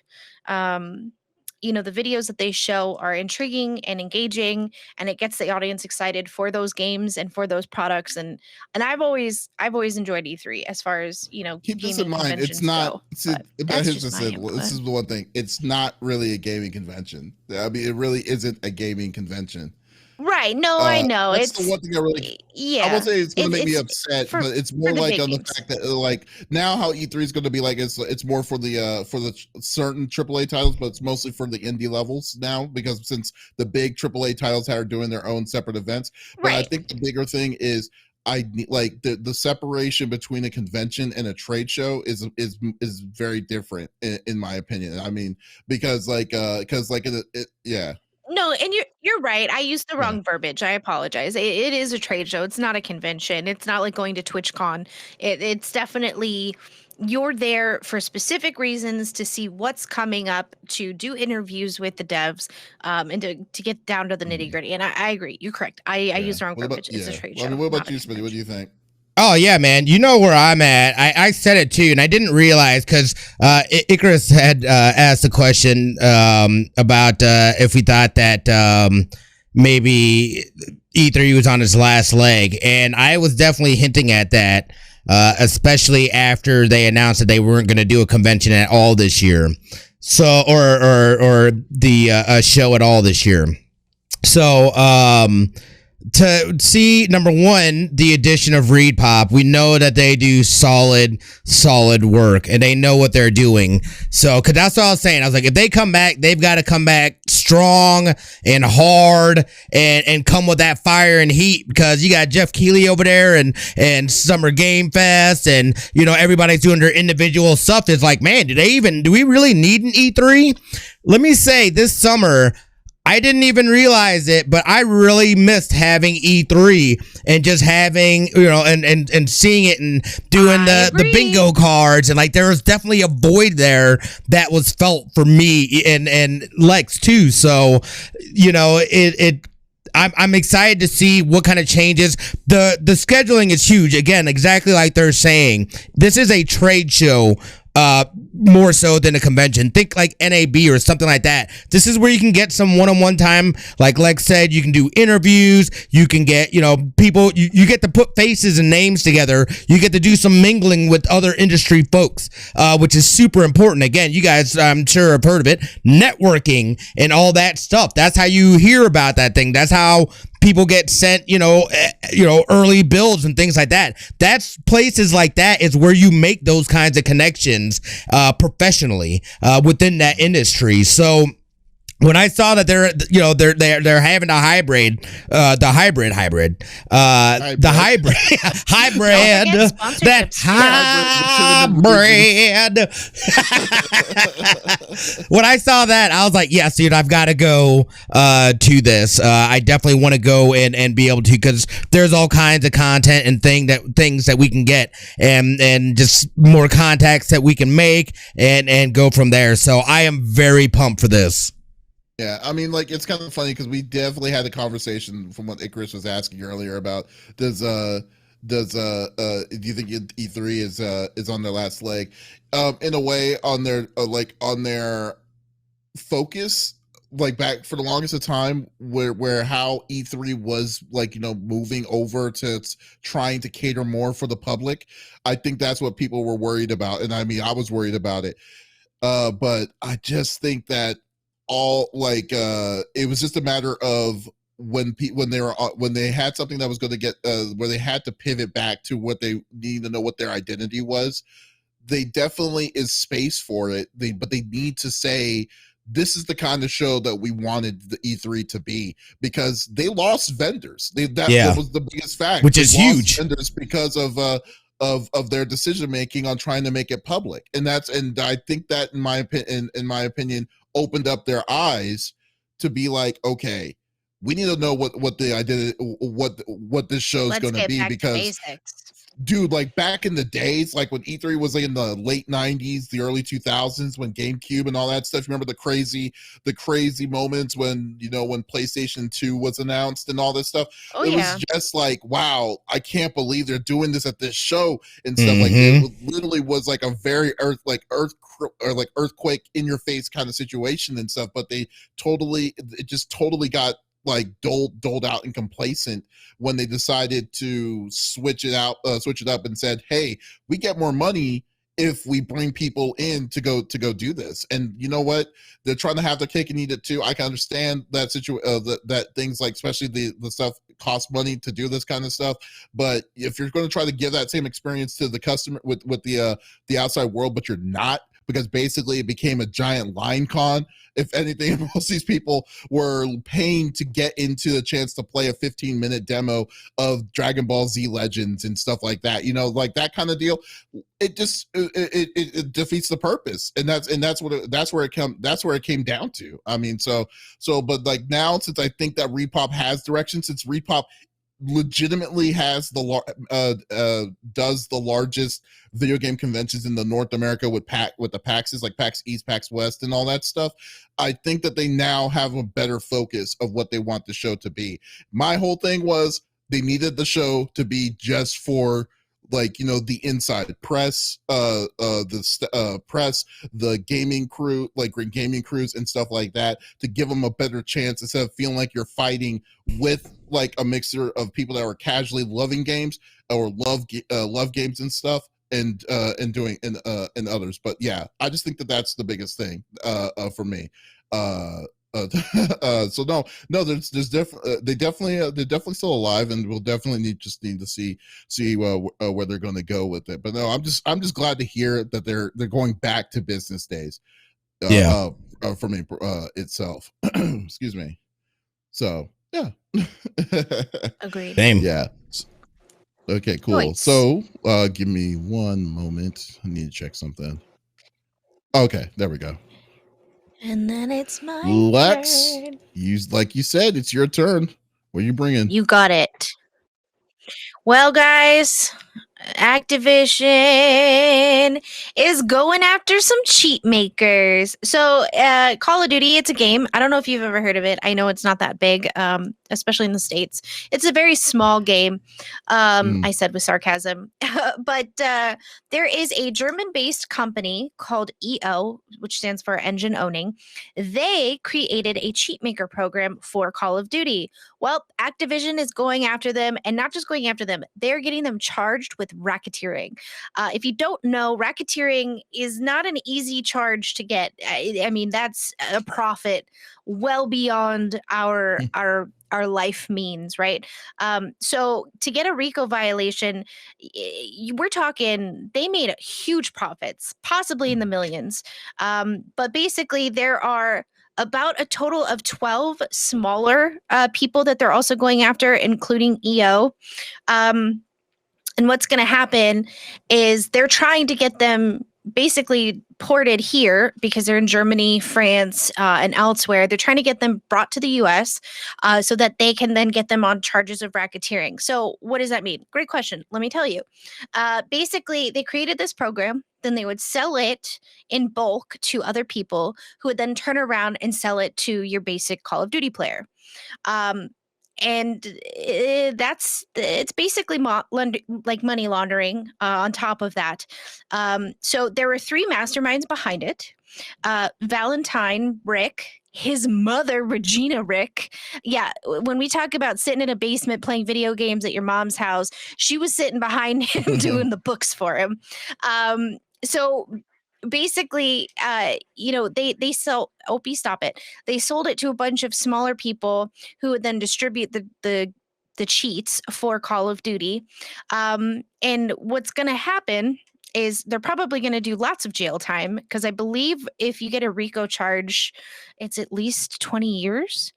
Speaker 2: the videos that they show are intriguing and engaging, and it gets the audience excited for those games and for those products. And I've always enjoyed E3 as far as
Speaker 1: keep this in
Speaker 2: gaming
Speaker 1: mind. It's
Speaker 2: conventions
Speaker 1: not.
Speaker 2: go,
Speaker 1: See,
Speaker 2: but
Speaker 1: but
Speaker 2: that's
Speaker 1: here's
Speaker 2: just
Speaker 1: the
Speaker 2: my
Speaker 1: thing.
Speaker 2: input.
Speaker 1: This is the one thing. It's not really a gaming convention. I mean, it really isn't a gaming convention.
Speaker 2: Right. No, I know.
Speaker 1: That's
Speaker 2: It's
Speaker 1: the one thing I really.
Speaker 2: yeah.
Speaker 1: I won't say it's going to make me
Speaker 2: it's
Speaker 1: upset,
Speaker 2: for-
Speaker 1: but it's
Speaker 2: for
Speaker 1: more
Speaker 2: the
Speaker 1: like
Speaker 2: big
Speaker 1: on the
Speaker 2: games.
Speaker 1: fact that like now how E3 is going to be like it's more for the certain AAA titles, but it's mostly for the indie levels now because since the big AAA titles are doing their own separate events. But I
Speaker 2: Right.
Speaker 1: think the bigger thing is like the separation between a convention and a trade show is very different in my opinion. I mean because yeah.
Speaker 2: No, and you're right. I used the
Speaker 1: Yeah.
Speaker 2: wrong verbiage. I apologize. It is a trade show. It's not a convention. It's not like going to TwitchCon. It's definitely you're there for specific reasons to see what's coming up, to do interviews with the devs, and to get down to the nitty gritty. And I agree. You're correct. I used the wrong verbiage. It's a trade show.
Speaker 1: I mean, what
Speaker 2: not
Speaker 1: about
Speaker 2: a
Speaker 1: you, Smitty? What do you think?
Speaker 3: Oh yeah, man. You know where I'm at. I said it too, and I didn't realize because Icarus had asked the question about if we thought that maybe E3 was on its last leg, and I was definitely hinting at that, especially after they announced that they weren't going to do a convention at all this year, so or the show at all this year. So to see, number one, the addition of Reed Pop, we know that they do solid work and they know what they're doing. So, cause that's what I was saying. I was like, if they come back, they've got to come back strong and hard and come with that fire and heat, because you got Jeff Keighley over there and Summer Game Fest, and everybody's doing their individual stuff. It's like, man, do we really need an E3? Let me say, this summer, I didn't even realize it, but I really missed having E3 and just having, and seeing it and doing the bingo cards. And like, there was definitely a void there that was felt for me and Lex too. So, I'm excited to see what kind of changes. The scheduling is huge. Again, exactly like they're saying, this is a trade show. More so than a convention. Think like NAB or something like that. This is where you can get some one-on-one time. Like Lex said, you can do interviews. You can get, people, you get to put faces and names together. You get to do some mingling with other industry folks, which is super important. Again, you guys, I'm sure have heard of it. Networking and all that stuff. That's how you hear about that thing. That's how people get sent, early builds and things like that. That's places like that is where you make those kinds of connections professionally within that industry. So when I saw that they're having a hybrid, that hybrid, when I saw that, I was like, yes, dude, I've got to go to this. I definitely want to go and be able to, because there's all kinds of content and things that we can get and just more contacts that we can make and go from there. So I am very pumped for this.
Speaker 1: Yeah, I mean, like, it's kind of funny because we definitely had a conversation from what Icarus was asking earlier about do you think E3 is on their last leg? In a way, on their focus, like back for the longest of time, where how E3 was moving over to trying to cater more for the public. I think that's what people were worried about, and I mean, I was worried about it. But I just think that it was just a matter of when they had something that was going to get where they had to pivot back to what they need to know what their identity was. They definitely is space for it. But they need to say, this is the kind of show that we wanted the E3 to be, because they lost vendors. That was the biggest fact,
Speaker 3: which is huge.
Speaker 1: Vendors because of their decision making on trying to make it public, and I think that in my opinion opened up their eyes to be like, okay, we need to know what the identity, what this show's
Speaker 2: Let's
Speaker 1: going to
Speaker 2: get
Speaker 1: be,
Speaker 2: back to
Speaker 1: because
Speaker 2: basics.
Speaker 1: dude, like back in the days, like when E3 was like in the late 90s, the early 2000s, when GameCube and all that stuff, remember the crazy moments when, you know, when PlayStation 2 was announced and all this stuff.
Speaker 2: Oh
Speaker 1: It
Speaker 2: yeah.
Speaker 1: was just like, wow, I can't believe they're doing this at this show and stuff.
Speaker 3: Mhm.
Speaker 1: Like it literally was like a very earthquake in your face kind of situation and stuff, but it just totally got like doled out and complacent when they decided to switch it up and said, hey, we get more money if we bring people in to go do this. And you know what, they're trying to have their cake and eat it too. I can understand that that things like, especially the stuff cost money to do this kind of stuff, but if you're going to try to give that same experience to the customer with the outside world, but you're not, because basically it became a giant line con. If anything, most of these people were paying to get into the chance to play a 15-minute demo of Dragon Ball Z Legends and stuff like that, you know, like that kind of deal. It just it defeats the purpose, and that's where it came down to. I mean, but like now, since I think that Repop has direction, since Repop legitimately has does the largest video game conventions in the North America with the PAXs, like PAX East, PAX West, and all that stuff, I think that they now have a better focus of what they want the show to be. My whole thing was they needed the show to be just for, like, you know, the inside press, press, the gaming crew, like gaming crews and stuff like that, to give them a better chance instead of feeling like you're fighting with like a mixture of people that are casually loving games or love games and stuff, and others. But yeah, I just think that that's the biggest thing for me. So they're definitely still alive, and we'll definitely need to see where they're going to go with it. But no, I'm just glad to hear that they're going back to business days. For me itself. Excuse me. So yeah.
Speaker 2: Agreed.
Speaker 3: Same.
Speaker 1: Yeah. Okay, cool.
Speaker 2: Nice.
Speaker 1: So give me one moment. I need to check something. Okay, there we go.
Speaker 2: And then it's my
Speaker 1: Lex,
Speaker 2: turn.
Speaker 1: like you said, it's your turn. What are you bringing?
Speaker 2: You got it. Well, guys, Activision is going after some cheat makers. So, Call of Duty, it's a game. I don't know if you've ever heard of it. I know it's not that big, especially in the States. It's a very small game. I said with sarcasm. But there is a German-based company called EO, which stands for Engine Owning. They created a cheat maker program for Call of Duty. Well, Activision is going after them, and not just going after them, they're getting them charged with racketeering. If you don't know, racketeering is not an easy charge to get. I mean, that's a profit well beyond our life means, right? So to get a RICO violation, we're talking they made huge profits, possibly in the millions. But basically, there are about a total of 12 smaller people that they're also going after, including EO. And what's going to happen is they're trying to get them basically ported here because they're in Germany, France, and elsewhere. They're trying to get them brought to the US so that they can then get them on charges of racketeering. So what does that mean? Great question. Let me tell you. Basically, they created this program. Then they would sell it in bulk to other people who would then turn around and sell it to your basic Call of Duty player. And it's basically like money laundering on top of that. So there were 3 masterminds behind it. Valentine Rick, his mother, Regina Rick. Yeah, when we talk about sitting in a basement playing video games at your mom's house, she was sitting behind him doing the books for him. So basically, they sell. Opie, stop it. They sold it to a bunch of smaller people who would then distribute the cheats for Call of Duty. And what's going to happen is they're probably going to do lots of jail time, because I believe if you get a RICO charge, it's at least 20 years.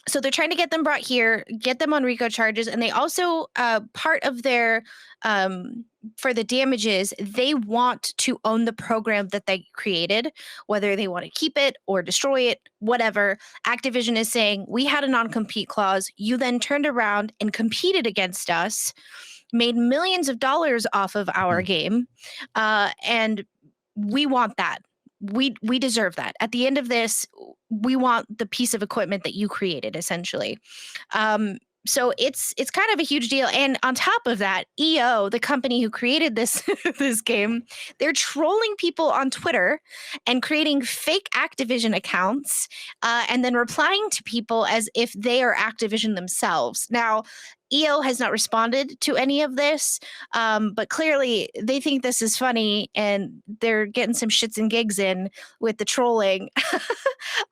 Speaker 2: So they're trying to get them brought here, get them on RICO charges, and they also part of their for the damages, they want to own the program that they created, whether they want to keep it or destroy it, whatever. Activision is saying, we had a non-compete clause. You then turned around and competed against us, made millions of dollars off of our game, and we want that. We deserve that. At the end of this, we want the piece of equipment that you created, essentially. So it's kind of a huge deal. And on top of that, EO, the company who created this this game, they're trolling people on Twitter and creating fake Activision accounts and then replying to people as if they are Activision themselves. Now, EO has not responded to any of this, but clearly they think this is funny and they're getting some shits and gigs in with the trolling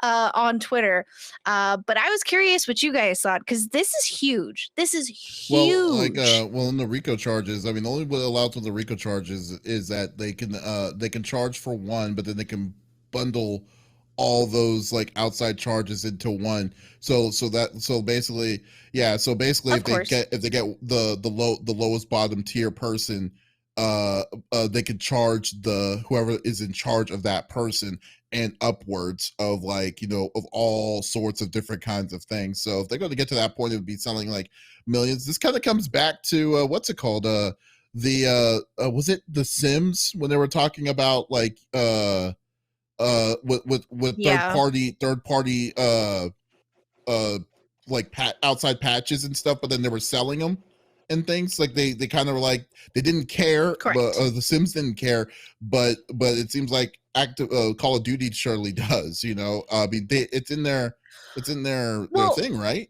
Speaker 2: on Twitter. But I was curious what you guys thought, because this is huge. This is huge.
Speaker 1: Well, in the RICO charges, I mean, the only way allowed with the RICO charges is that they can charge for one, but then they can bundle all those like outside charges into one. So basically if they get the lowest bottom tier person, they could charge whoever is in charge of that person and upwards of of all sorts of different kinds of things. So if they're going to get to that point, it would be selling like millions. This kind of comes back to what's it called? Was it The Sims, when they were talking about like with third party like outside patches and stuff, but then they were selling them and things. Like they kind of were like, they didn't care.
Speaker 2: Correct.
Speaker 1: But The Sims didn't care, but it seems like Call of Duty surely does. I mean, it's in their thing, right?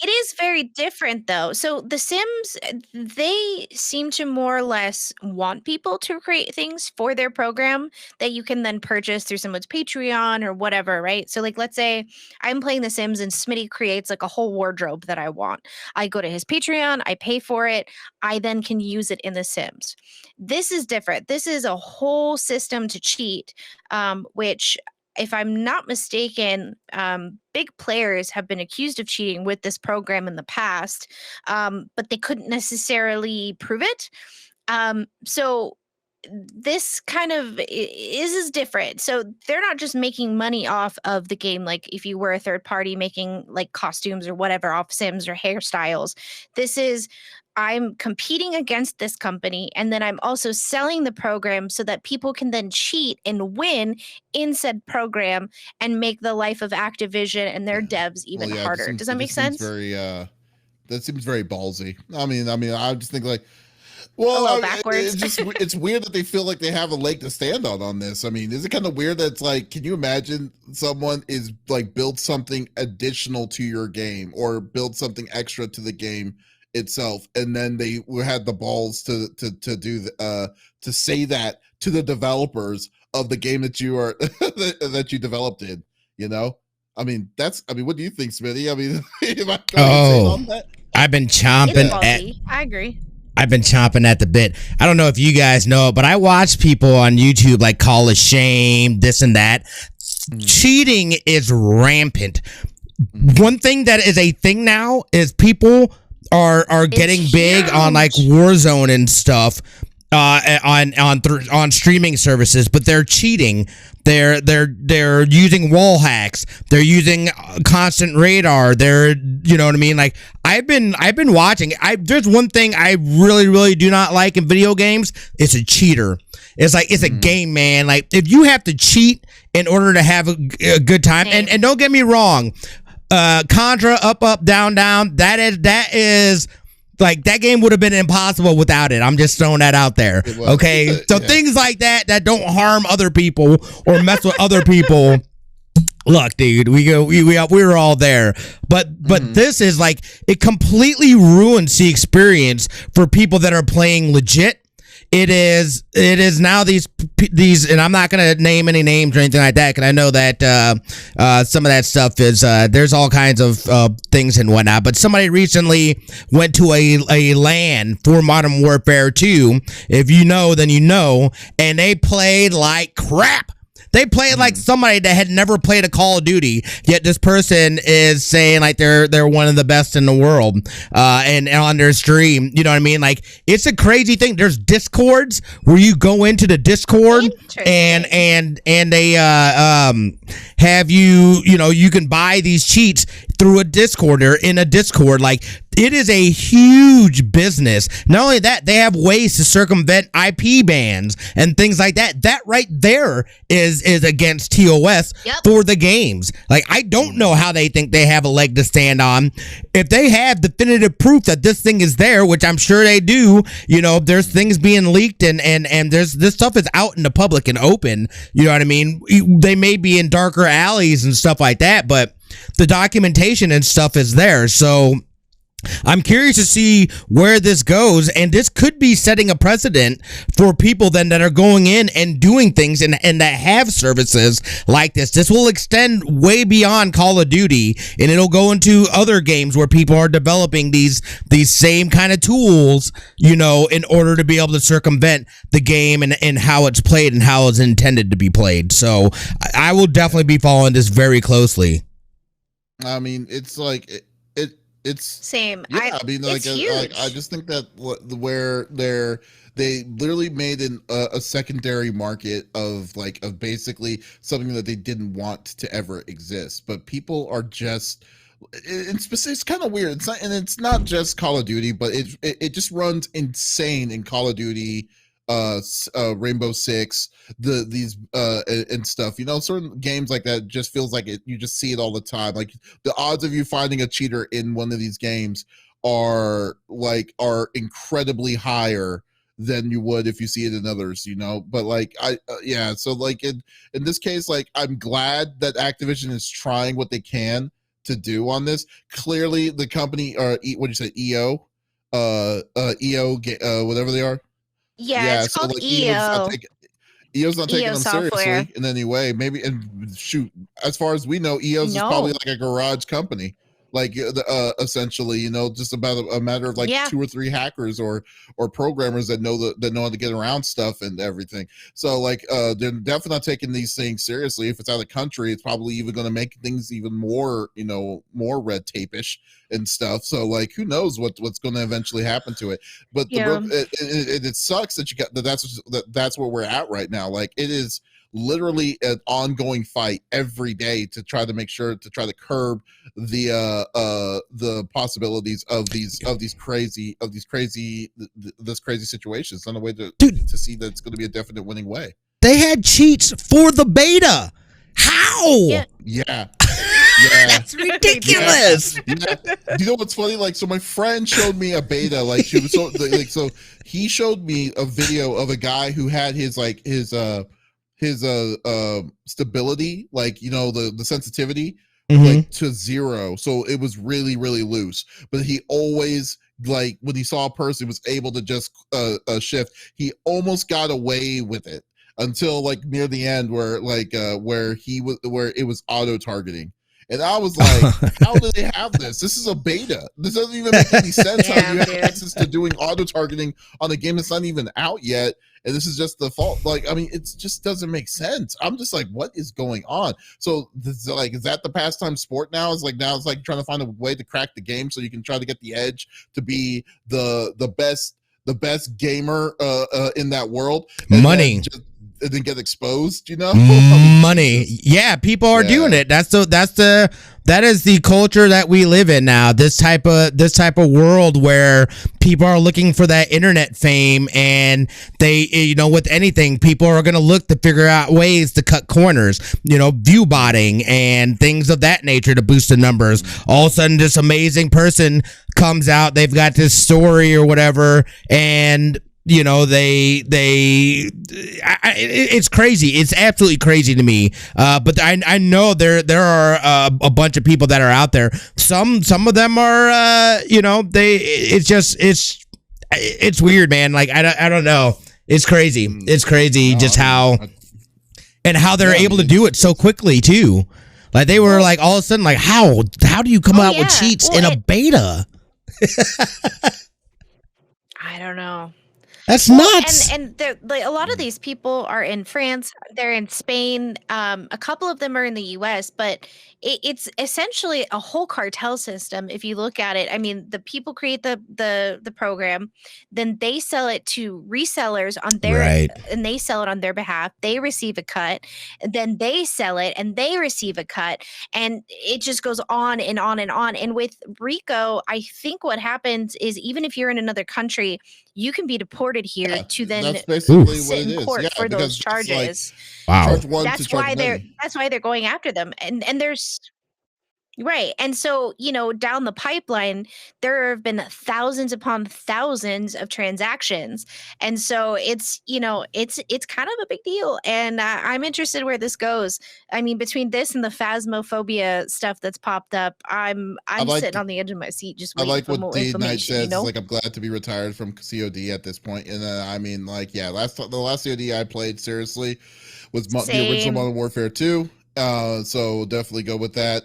Speaker 2: It is very different, though. So The Sims, they seem to more or less want people to create things for their program that you can then purchase through someone's Patreon or whatever, right? So like, let's say I'm playing The Sims and Smitty creates like a whole wardrobe that I want. I go to his Patreon, I pay for it, I then can use it in The Sims. This is different. This is a whole system to cheat, which, if I'm not mistaken, big players have been accused of cheating with this program in the past, but they couldn't necessarily prove it. So this kind of is different. So they're not just making money off of the game, like if you were a third party making like costumes or whatever off Sims or hairstyles. This is, I'm competing against this company, and then I'm also selling the program so that people can then cheat and win in said program and make the life of Activision and their devs even harder. Does that make sense?
Speaker 1: That seems very ballsy. I mean, I just think like, well,
Speaker 2: backwards.
Speaker 1: It's weird that they feel like they have a leg to stand on this. I mean, is it kind of weird that it's like, can you imagine someone is like build something additional to your game or build something extra to the game itself, and then they had the balls to say that to the developers of the game that you are that you developed in, I mean, what do you think, Smitty? I mean, on that?
Speaker 3: I've been chomping
Speaker 2: I agree.
Speaker 3: I've been chomping at the bit. I don't know if you guys know, but I watch people on YouTube like Call of Shame, this and that. Cheating is rampant. One thing that is a thing now is people are getting big on like Warzone and stuff on streaming services, but they're cheating. They're using wall hacks. They're using constant radar. You know what I mean? Like I've been watching. There's one thing I really do not like in video games. It's a cheater. It's like it's a game, man. Like if you have to cheat in order to have a good time, and don't get me wrong. Contra, up, down, that is like that game would have been impossible without it. I'm just throwing that out there. Okay. So things like that don't harm other people or mess with other people. Look, dude, we're all there. But this is like, it completely ruins the experience for people that are playing legit. It is now these, and I'm not going to name any names or anything like that, because I know that some of that stuff is, there's all kinds of things and whatnot, but somebody recently went to a LAN for Modern Warfare 2, if you know, then you know, and they played like crap. They play it like somebody that had never played a Call of Duty, yet this person is saying like they're one of the best in the world, and on their stream, you know what I mean? Like, it's a crazy thing. There's Discords where you go into the Discord and they have you can buy these cheats through a Discord or in a Discord. Like, it is a huge business. Not only that, they have ways to circumvent IP bans and things like that. That right there is against TOS for the games. Like, I don't know how they think they have a leg to stand on. If they have definitive proof that this thing is there, which I'm sure they do, there's things being leaked and there's this stuff is out in the public and open. You know what I mean? They may be in darker alleys and stuff like that, but the documentation and stuff is there. So I'm curious to see where this goes, and this could be setting a precedent for people then that are going in and doing things and that have services like this. This will extend way beyond Call of Duty, and it'll go into other games where people are developing these same kind of tools, in order to be able to circumvent the game and how it's played and how it's intended to be played. So I will definitely be following this very closely.
Speaker 1: I mean, it's like it's
Speaker 2: same.
Speaker 1: Yeah, I mean, like I just think that where they literally made a secondary market of basically something that they didn't want to ever exist, but people are just. It's kind of weird. It's not just Call of Duty, but it just runs insane in Call of Duty. Rainbow Six, these and stuff. Certain games like that just feels like it. You just see it all the time. Like, the odds of you finding a cheater in one of these games are incredibly higher than you would if you see it in others. But so in this case, I'm glad that Activision is trying what they can to do on this. Clearly, the company what did you say, EO, whatever they are.
Speaker 2: Yeah, it's called EO.
Speaker 1: EO's not taking
Speaker 2: EO
Speaker 1: them
Speaker 2: software.
Speaker 1: seriously in any way. Maybe, and shoot, as far as we know, EO's is probably like a garage company. Essentially, just about a matter of 2 or 3 hackers or programmers that know how to get around stuff and everything. So they're definitely not taking these things seriously. If it's out of the country, it's probably even going to make things even more, more red tape-ish and stuff. So who knows what's going to eventually happen to it? But it sucks that that's where we're at right now. It is literally an ongoing fight every day to try to curb the possibilities of these crazy situations. On a way to see that it's going to be a definite winning way.
Speaker 3: They had cheats for the beta. How?
Speaker 1: Yeah.
Speaker 3: That's ridiculous.
Speaker 1: Yeah. You know what's funny? So my friend showed me a beta. She was so he showed me a video of a guy who had his stability, the sensitivity, to 0. So it was really, really loose. But he always, when he saw a person, was able to just shift. He almost got away with it until near the end, where it was auto targeting. And I was like, how do they have this? This is a beta. This doesn't even make any sense how you have access to doing auto targeting on a game that's not even out yet. And this is just the fault. It just doesn't make sense. I'm just like, what is going on? So is that the pastime sport now? Now it's trying to find a way to crack the game so you can try to get the edge to be the best gamer in that world.
Speaker 3: Money.
Speaker 1: And then get exposed,
Speaker 3: Money. Yeah, people are doing it. That is the culture that we live in now. This type of world where people are looking for that internet fame, and they, with anything, people are going to look to figure out ways to cut corners, view botting and things of that nature to boost the numbers. All of a sudden, this amazing person comes out, they've got this story or whatever, and it's crazy. It's absolutely crazy to me. But I know there are a bunch of people that are out there. Some of them are, it's weird, man. I don't know. It's crazy. It's crazy just how they're able to do it so quickly too. They were all of a sudden how do you come out with cheats in a beta?
Speaker 2: I don't know.
Speaker 3: That's nuts.
Speaker 2: And like, a lot of these people are in France, they're in Spain, a couple of them are in the US, but it's essentially a whole cartel system if you look at it. I mean, the people create the program, then they sell it to resellers on their
Speaker 3: Right.
Speaker 2: and they sell it on their behalf. They receive a cut, then they sell it and they receive a cut, and it just goes on and on and on. And with RICO, I think what happens is even if you're in another country, you can be deported here to then
Speaker 1: that's basically what
Speaker 2: sit
Speaker 1: it
Speaker 2: in
Speaker 1: is.
Speaker 2: court
Speaker 1: Yeah,
Speaker 2: for
Speaker 1: because
Speaker 2: those
Speaker 1: it's like,
Speaker 2: charges.
Speaker 3: Wow.
Speaker 1: charge one to
Speaker 2: That's
Speaker 1: charge
Speaker 2: why
Speaker 1: many.
Speaker 2: that's why they're going after them. And there's right. And so, down the pipeline, there have been thousands upon thousands of transactions. And so it's kind of a big deal. And I'm interested where this goes. I mean, between this and the phasmophobia stuff that's popped up, I'm sitting on the edge of my seat just
Speaker 1: I
Speaker 2: waiting
Speaker 1: like
Speaker 2: for
Speaker 1: what
Speaker 2: more
Speaker 1: D Knight
Speaker 2: information,
Speaker 1: says. It's like, I'm glad to be retired from COD at this point. And I mean, like, yeah, the last COD I played seriously was the original
Speaker 2: Same.
Speaker 1: Modern Warfare 2. So definitely go with that.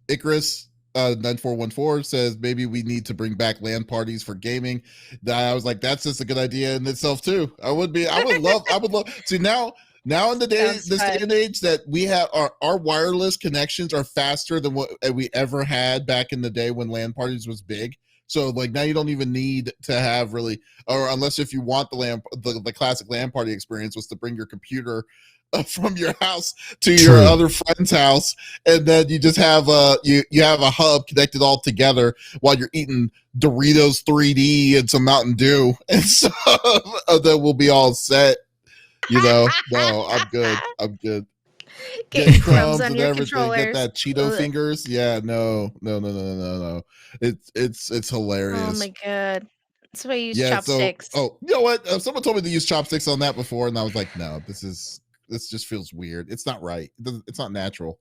Speaker 1: Icarus 9414 says maybe we need to bring back LAN parties for gaming. I was like, that's just a good idea in itself too. I would love. See, now in the day,
Speaker 2: Sounds
Speaker 1: this day
Speaker 2: fun.
Speaker 1: and age, that we have our wireless connections are faster than what we ever had back in the day when LAN parties was big. So like now you don't even need to have really, or unless if you want the classic LAN party experience was to bring your computer from your house to your other friend's house, and then you just have you have a hub connected all together while you're eating Doritos 3D and some Mountain Dew, and so then we'll be all set. No, I'm good.
Speaker 2: Getting crumbs on
Speaker 1: and
Speaker 2: your
Speaker 1: everything.
Speaker 2: controllers.
Speaker 1: Get that Cheeto
Speaker 2: Ugh.
Speaker 1: fingers. Yeah, no. It's hilarious.
Speaker 2: Oh my god. That's why I use
Speaker 1: Yeah.
Speaker 2: chopsticks.
Speaker 1: So, you know what? Someone told me to use chopsticks on that before, and I was like, no, this just feels weird. It's not right. It's not natural.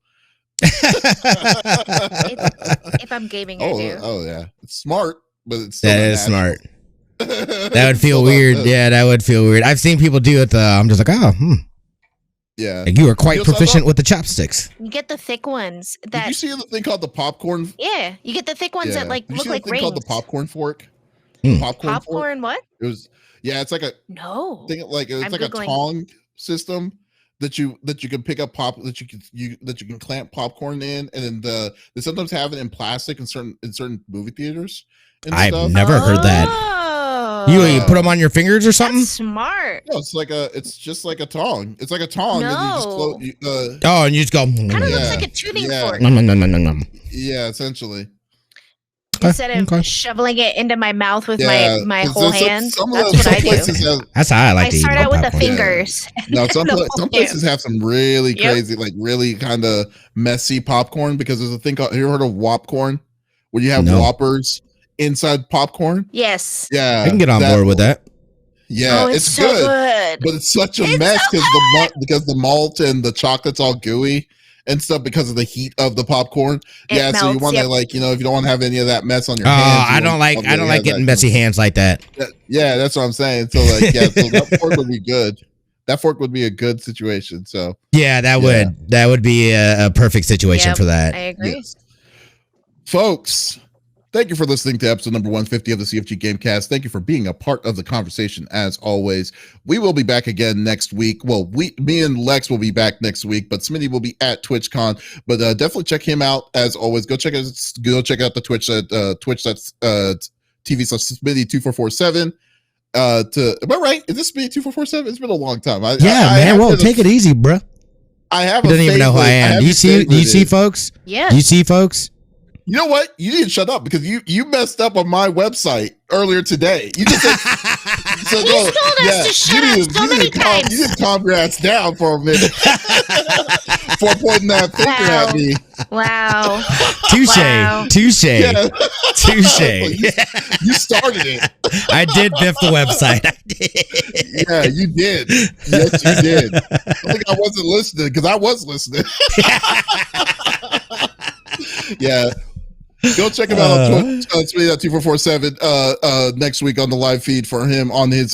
Speaker 2: If I'm gaming, I do.
Speaker 1: Oh yeah, it's smart, but it's still
Speaker 3: That
Speaker 1: not
Speaker 3: is
Speaker 1: natural.
Speaker 3: smart. That would feel weird. Yeah, that would feel weird. I've seen people do it. I'm just like,
Speaker 1: yeah.
Speaker 3: Like, you are quite
Speaker 1: You know,
Speaker 3: proficient with the chopsticks.
Speaker 2: You get the thick ones
Speaker 1: Did
Speaker 2: that
Speaker 1: you see the thing called the popcorn?
Speaker 2: yeah, you get the thick ones that like
Speaker 1: Did you
Speaker 2: look
Speaker 1: see
Speaker 2: like
Speaker 1: the thing called the
Speaker 2: rings.
Speaker 1: popcorn fork?
Speaker 3: Mm.
Speaker 1: Popcorn fork.
Speaker 2: Popcorn what?
Speaker 1: It was it's like a
Speaker 2: No.
Speaker 1: thing like it's
Speaker 2: I'm
Speaker 1: like
Speaker 2: Googling.
Speaker 1: a tong system that you can pick up that you can clamp popcorn in, and then they sometimes have it in plastic in certain movie theaters and
Speaker 3: I've
Speaker 1: stuff.
Speaker 3: never heard that. You
Speaker 2: Oh.
Speaker 3: put them on your fingers or something?
Speaker 2: That's smart.
Speaker 1: No, it's just like a tong. It's like a tong, and you just
Speaker 2: No.
Speaker 3: Oh, and you just go.
Speaker 2: Kind of
Speaker 1: Yeah.
Speaker 2: looks like a tuning
Speaker 1: Yeah.
Speaker 2: fork.
Speaker 1: Yeah, essentially.
Speaker 2: Instead of
Speaker 3: Okay.
Speaker 2: shoveling it into my mouth with
Speaker 1: Yeah,
Speaker 2: my
Speaker 1: 'cause
Speaker 2: whole
Speaker 1: there's
Speaker 2: hand.
Speaker 1: some
Speaker 2: That's what I do.
Speaker 1: places have,
Speaker 3: That's how I like
Speaker 2: I
Speaker 3: to eat
Speaker 2: start
Speaker 3: my
Speaker 2: out with the
Speaker 3: popcorn.
Speaker 2: fingers.
Speaker 1: no, some
Speaker 2: The whole
Speaker 1: places have some really
Speaker 2: Yep.
Speaker 1: crazy, like really kind of messy popcorn, because there's a thing called, have you heard of Whopcorn, where you have
Speaker 3: No.
Speaker 1: Whoppers inside popcorn?
Speaker 2: Yes.
Speaker 1: Yeah,
Speaker 3: I can get on board with that.
Speaker 1: Yeah,
Speaker 2: Oh,
Speaker 1: it's
Speaker 2: so good.
Speaker 1: but it's such a
Speaker 2: It's
Speaker 1: mess
Speaker 2: so
Speaker 1: because the malt and the chocolate's all gooey and stuff because of the heat of the popcorn.
Speaker 2: It
Speaker 1: Yeah, so you
Speaker 2: melts,
Speaker 1: want to
Speaker 2: yep.
Speaker 1: if you don't want to have any of that mess on your
Speaker 3: Oh,
Speaker 1: hands.
Speaker 3: I don't like getting messy hands like that.
Speaker 1: Yeah, that's what I'm saying. So so that fork would be good. That fork would be a good situation. So
Speaker 3: Yeah, that would be a perfect situation
Speaker 2: Yep,
Speaker 3: for that.
Speaker 2: I agree.
Speaker 1: yes. Folks, thank you for listening to episode number 150 of the CFG Game Cast. Thank you for being a part of the conversation as always. We will be back again next week. Well, me and Lex will be back next week, but Smitty will be at TwitchCon. But definitely check him out as always. Go check out the Twitch at Twitch. That's TV/Smitty2447. Am I right? Is this Smitty 2447? It's been a long time.
Speaker 3: Man. Well, take it easy, bro.
Speaker 1: I have.
Speaker 3: You don't even know who I am. Do you see, folks?
Speaker 2: Yeah.
Speaker 3: Do you see, folks?
Speaker 1: You know what? You need to shut up because you messed up on my website earlier today. You just said, so
Speaker 2: He's told us to shut up so many times.
Speaker 1: You need to calm your ass down for a minute for pointing that finger at me.
Speaker 2: Wow.
Speaker 3: Touche.
Speaker 2: Wow.
Speaker 3: Touche.
Speaker 1: Yeah.
Speaker 3: Touche.
Speaker 1: You started it.
Speaker 3: I did biff the website. I did.
Speaker 1: Yeah, you did. Yes, you did. I think I wasn't listening because I was listening. Yeah. Go check him out on Twitch. Smitty2447 next week on the live feed for him on his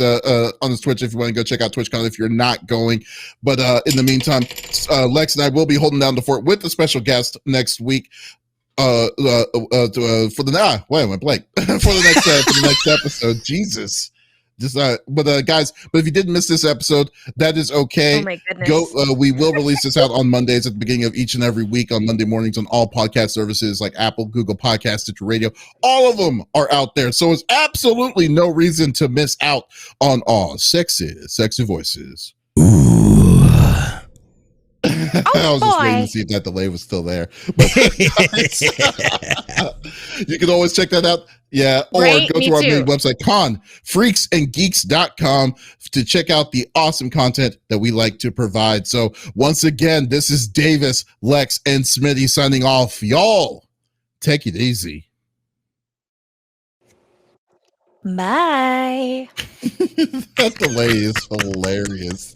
Speaker 1: Twitch if you want to go check out TwitchCon if you're not going. But in the meantime, Lex and I will be holding down the fort with a special guest next week. For the for the next episode. Jesus. Guys, but if you didn't miss this episode, that is okay.
Speaker 2: Oh my goodness.
Speaker 1: We will release this out on Mondays at the beginning of each and every week on Monday mornings on all podcast services like Apple, Google Podcasts, Stitcher Radio. All of them are out there. So it's absolutely no reason to miss out on all sexy voices.
Speaker 3: Ooh.
Speaker 1: I was just waiting to see if that delay was still there. But, you can always check that out. Yeah, or
Speaker 2: Right,
Speaker 1: go
Speaker 2: me
Speaker 1: to our
Speaker 2: too.
Speaker 1: main website, confreaksandgeeks.com, to check out the awesome content that we like to provide. So once again, this is Davis, Lex, and Smitty signing off. Y'all, take it easy.
Speaker 2: Bye.
Speaker 1: That delay is hilarious.